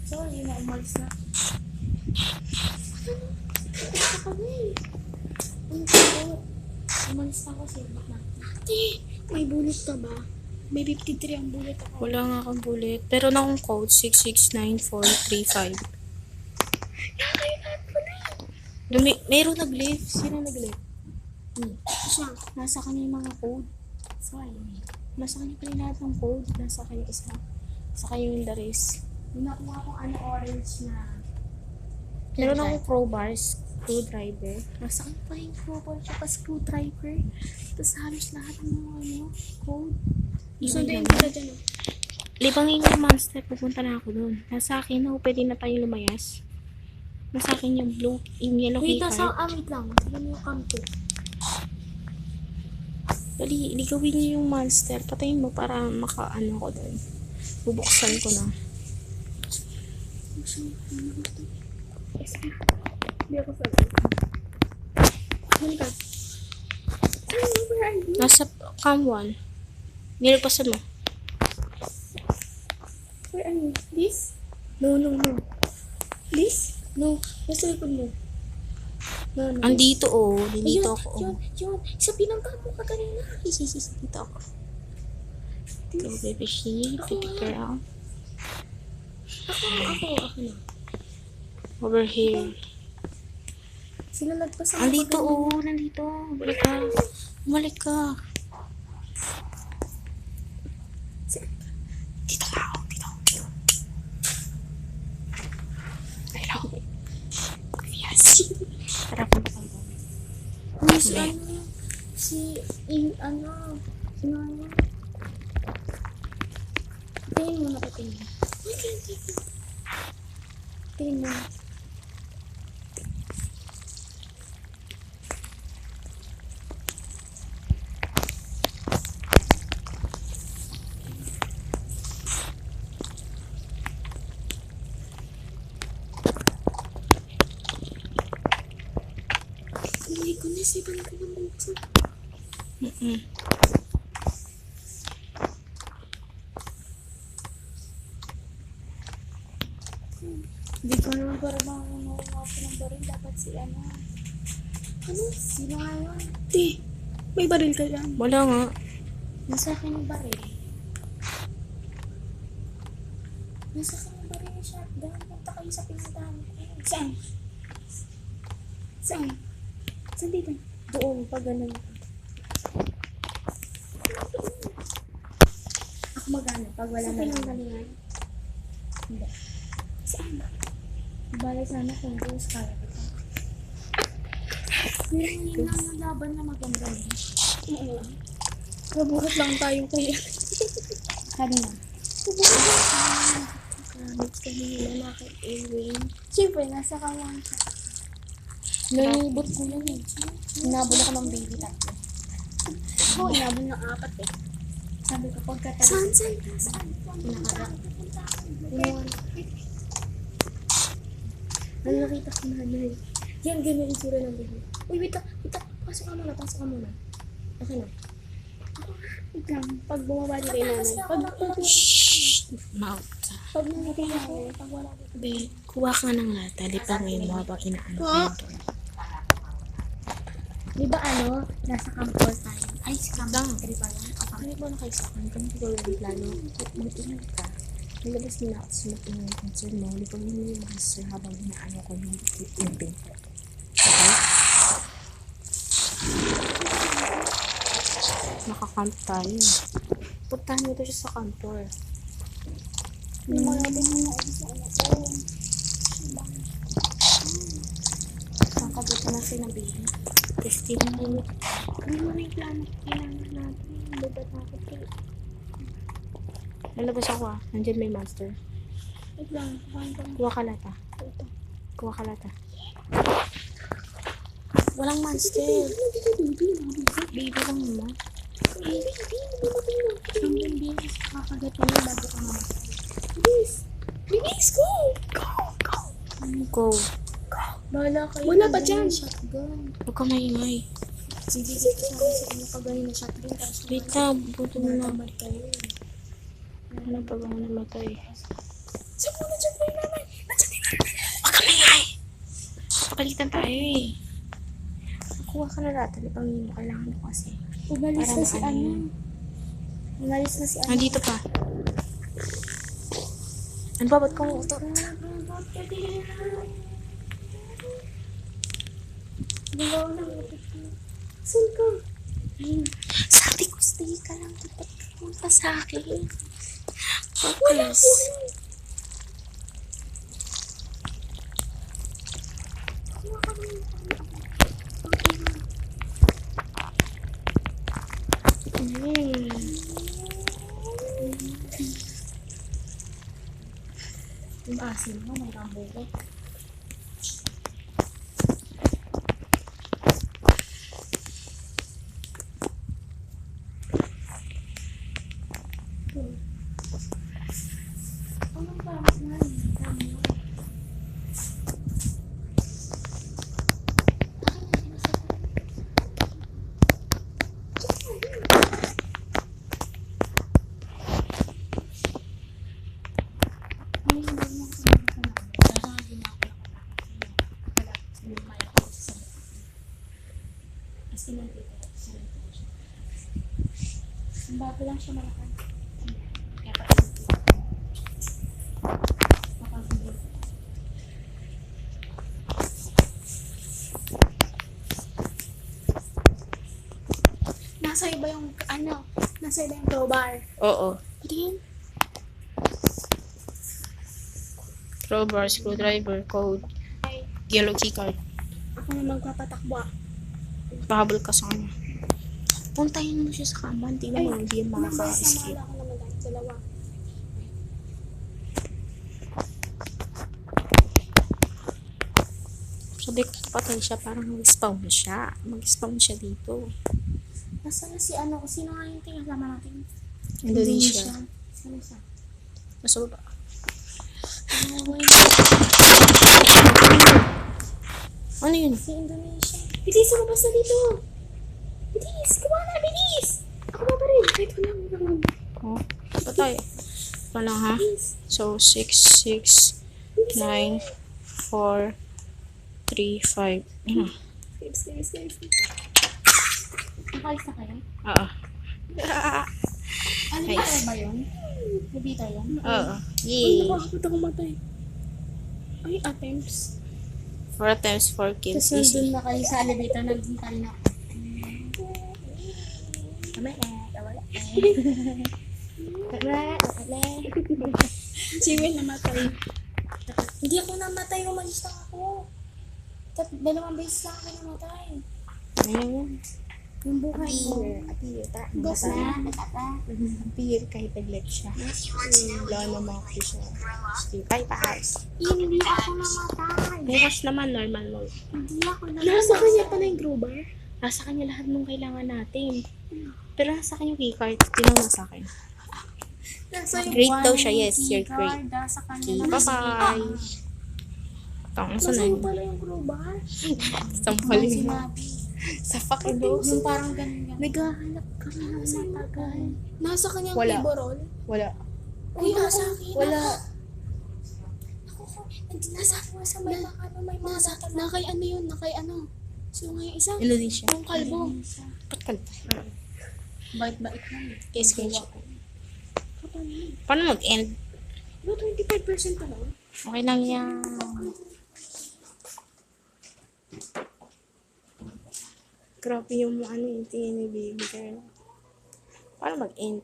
Sorry na umalis na. Umalis na ako sa ibig na. Ate, may bullet ka ba? May 53 ang bullet ako. Wala nga akong bullet. Pero na akong code 669435. Mayroon nag-live. Sino nag-live? Siya, nasa kanya yung mga code. Sorry. Nasa kanya pala lahat ng code. Nasa kanya isa. Sa kanya yung the rest. Yung nakuha akong orange na. Meron akong crowbars. Screwdriver. Nasa kanya pa yung crowbar tsaka screwdriver. Tapos halos lahat ng mga code. Saan tayo pala dyan? Libangin yung monster. Pupunta na ako doon. Nasa akin na. Pwede na tayong lumayas. Nasa akin yung blue, yung yellow Wait, keycard. wait lang. Sige mo yung kampo. Dali, ligawin niyo yung monster. Patayin mo para makaano ko doon. Bubuksan ko na. Hindi ako sa Saan ka? Where are you? Nasa cam 1. Nilagpasan mo. Where are you? This? No. This? No. Nasa likod mo. No. Andito Nandito ako. Yun. Sa pinangka mo ka kanina. Dito ako. Go baby she. Baby girl. Ako na. Over here. Sila nagpasa. Andito nandito. Balik ka. Balik ka. Dito na ako. Dito. Hello. Yes. Tara, punta ka doon. Si Mama. Tingin mo na patingin. Tingin mo. Oh my goodness, iba na ng buksan. Hindi ko naman para makuha ko ng baril. Dapat si ano? Sino nga yun? May baril ka dyan. Wala nga. Nasa akin yung baril. Nasa akin yung baril yung shotgun. Punta kayo sa pinuntahan ko. Saan? Saan dito? Doon, pag ganun. Ako magana pag wala na lang. Hindi. Saan? Bale sana kung doon sa kaya kita. Meron yun lang yung laban na maganda rin. Oo. Kabuhat lang tayo kaya. Kanina. Kamit kami nila nakit A-Wing. Siyempre, nasa kawang siya. Nalibot ko yan eh. Inabol ako ng baby tatlo. Oo, inabol ng 4 eh. Sabi ko, pagkatalis. Saan? Nakara. Ano nakita ko nanay? Yan, ganyan yung sura ng baby. Uy, wait. Pasok ka muna. Okay na. Wait lang. Pag bumaba din kay nanay. Mouth. Pag nangitin ako, pag wala dito. Be, kuha ka ng lata. Lipangin mo habang inaano ko ito. Di ba nasa campus tayo? Ay, si campus 3 pala. Ano ba na kayo sa akin? Kami ko yung plano. Mag-ingat ka. Nilabas mo na ako sa mag-ingat yung concern mo. Lipangin mo yung master habang inaano ko yung pin. Okay? Nakakamp tayo. Puntahan mo ito siya sa kantor. Yung mga natin mo sa ko. Nakabuta na siya ng baby. 15 minutes. Ano mo na yung plano? Kailangan natin. Babat ako kayo. Lalabas ako ah. Nandiyan may monster. Wait lang, kuhain ko. Kuha ka lata. Ito. Kuha ka lata. Walang monster. Baby lang naman. Ang bilis. Kakagat mo yung bago ka mamatay. Bilis, go! Go. Bahala kayo. Wala pa Ganyan dyan. yung Shotgun. Huwag ka maingay. Sige, sige. Sa inyo ka ganyan na shotgun. Tapos Wait lang, buto mo na. natamad kayo. Ano pa ba ako namatay? Saan mo na dyan kayo naman? Nandiyan din naman. Huwag ka maingay! Kapalitan tayo eh. Kuha ka na lata. Lipangin mo. Kailangan mo kasi. Umalis Para na si maano ano. yun. Umalis na si ano. Nandito pa. Ano ba? Ba't kang uto? Saan ka? Sabi ko, stay ka lang. Dapat pumunta sa akin. Focus. Yung asin mo, may rambulo. Anong bawas na yun? Ang bago lang siya malakad. Kaya pa nasa iba yung ano, nasa iba yung crowbar. Oo. Tingin. Crowbar, screwdriver, code, yellow key card. Ako na magpapatakbo. Pahabol ka sa kanya. Puntahin mo siya sa kama. Hindi naman hindi yan makaka-escape. Namala ko naman dahil dalawa. Sabi ko, patay siya. Parang mag-spawn siya. Mag-spawn siya dito. Nasaan na si ano? Sino nga yung tinasama natin? Indonesia. Sino siya? Nasa baba. Oh, wait. Ano yun? Si Indonesia. Bilis, lumabas na dito. Bilis, kumain na, bilis. Ako ba rin? Kahit ko lang naman. Oh, patay. Ito lang ha. So, 6, 6, 9, 4, 3, 5. Ano? Escape. Nakalis na kayo? Oo. Elevator ba yun? Elevator yun? Oo. Ay, Yay. nakakakot ako matay. Ay, attempts. 4 attempts, 4 kills. Tapos nandun Easy. na kayo sa elevator, nandun tayo na. Tama Si Will namatay. Hindi ako namatay, umalis lang ako. Dalawang beses lang ako namatay. Ayan. Yung buhay ko. Gas na. Appear kahit nag-let siya. Wala na mga siya. Ay, paas. Hindi ako namatay. Bukas naman, normal mode. Hindi ako namatay. Nasa kanya pala yung crowbar? Nasa kanya lahat ng kailangan natin. Pero nasa kanya yung keycard. Tinawag sa akin. Nasa yung Great daw one siya, yes, you're keycard, great. Nasa kanya Okay, na. bye-bye. Tama sa Nasa yung na pala yung crowbar. Sampal Yung yun. sinabi. Sa fucking nose. Yung parang ganun. Naghahanap ka na Matagal. Nasa kanyang Wala. keyboard. Wala. Uy, nasa akin. Wala. Nasa akin sa may mga ano, may mga data. Nakay ano yun, nakay ano. Sino nga yung isa? Indonesia. Yung kalbo. Ba't kalta? Bait-bait lang. Case screenshot. Paano mag-end? Diba 25% pa lang? Okay lang yan. Grabe yung ano yung tingin ni baby girl. Paano mag-end?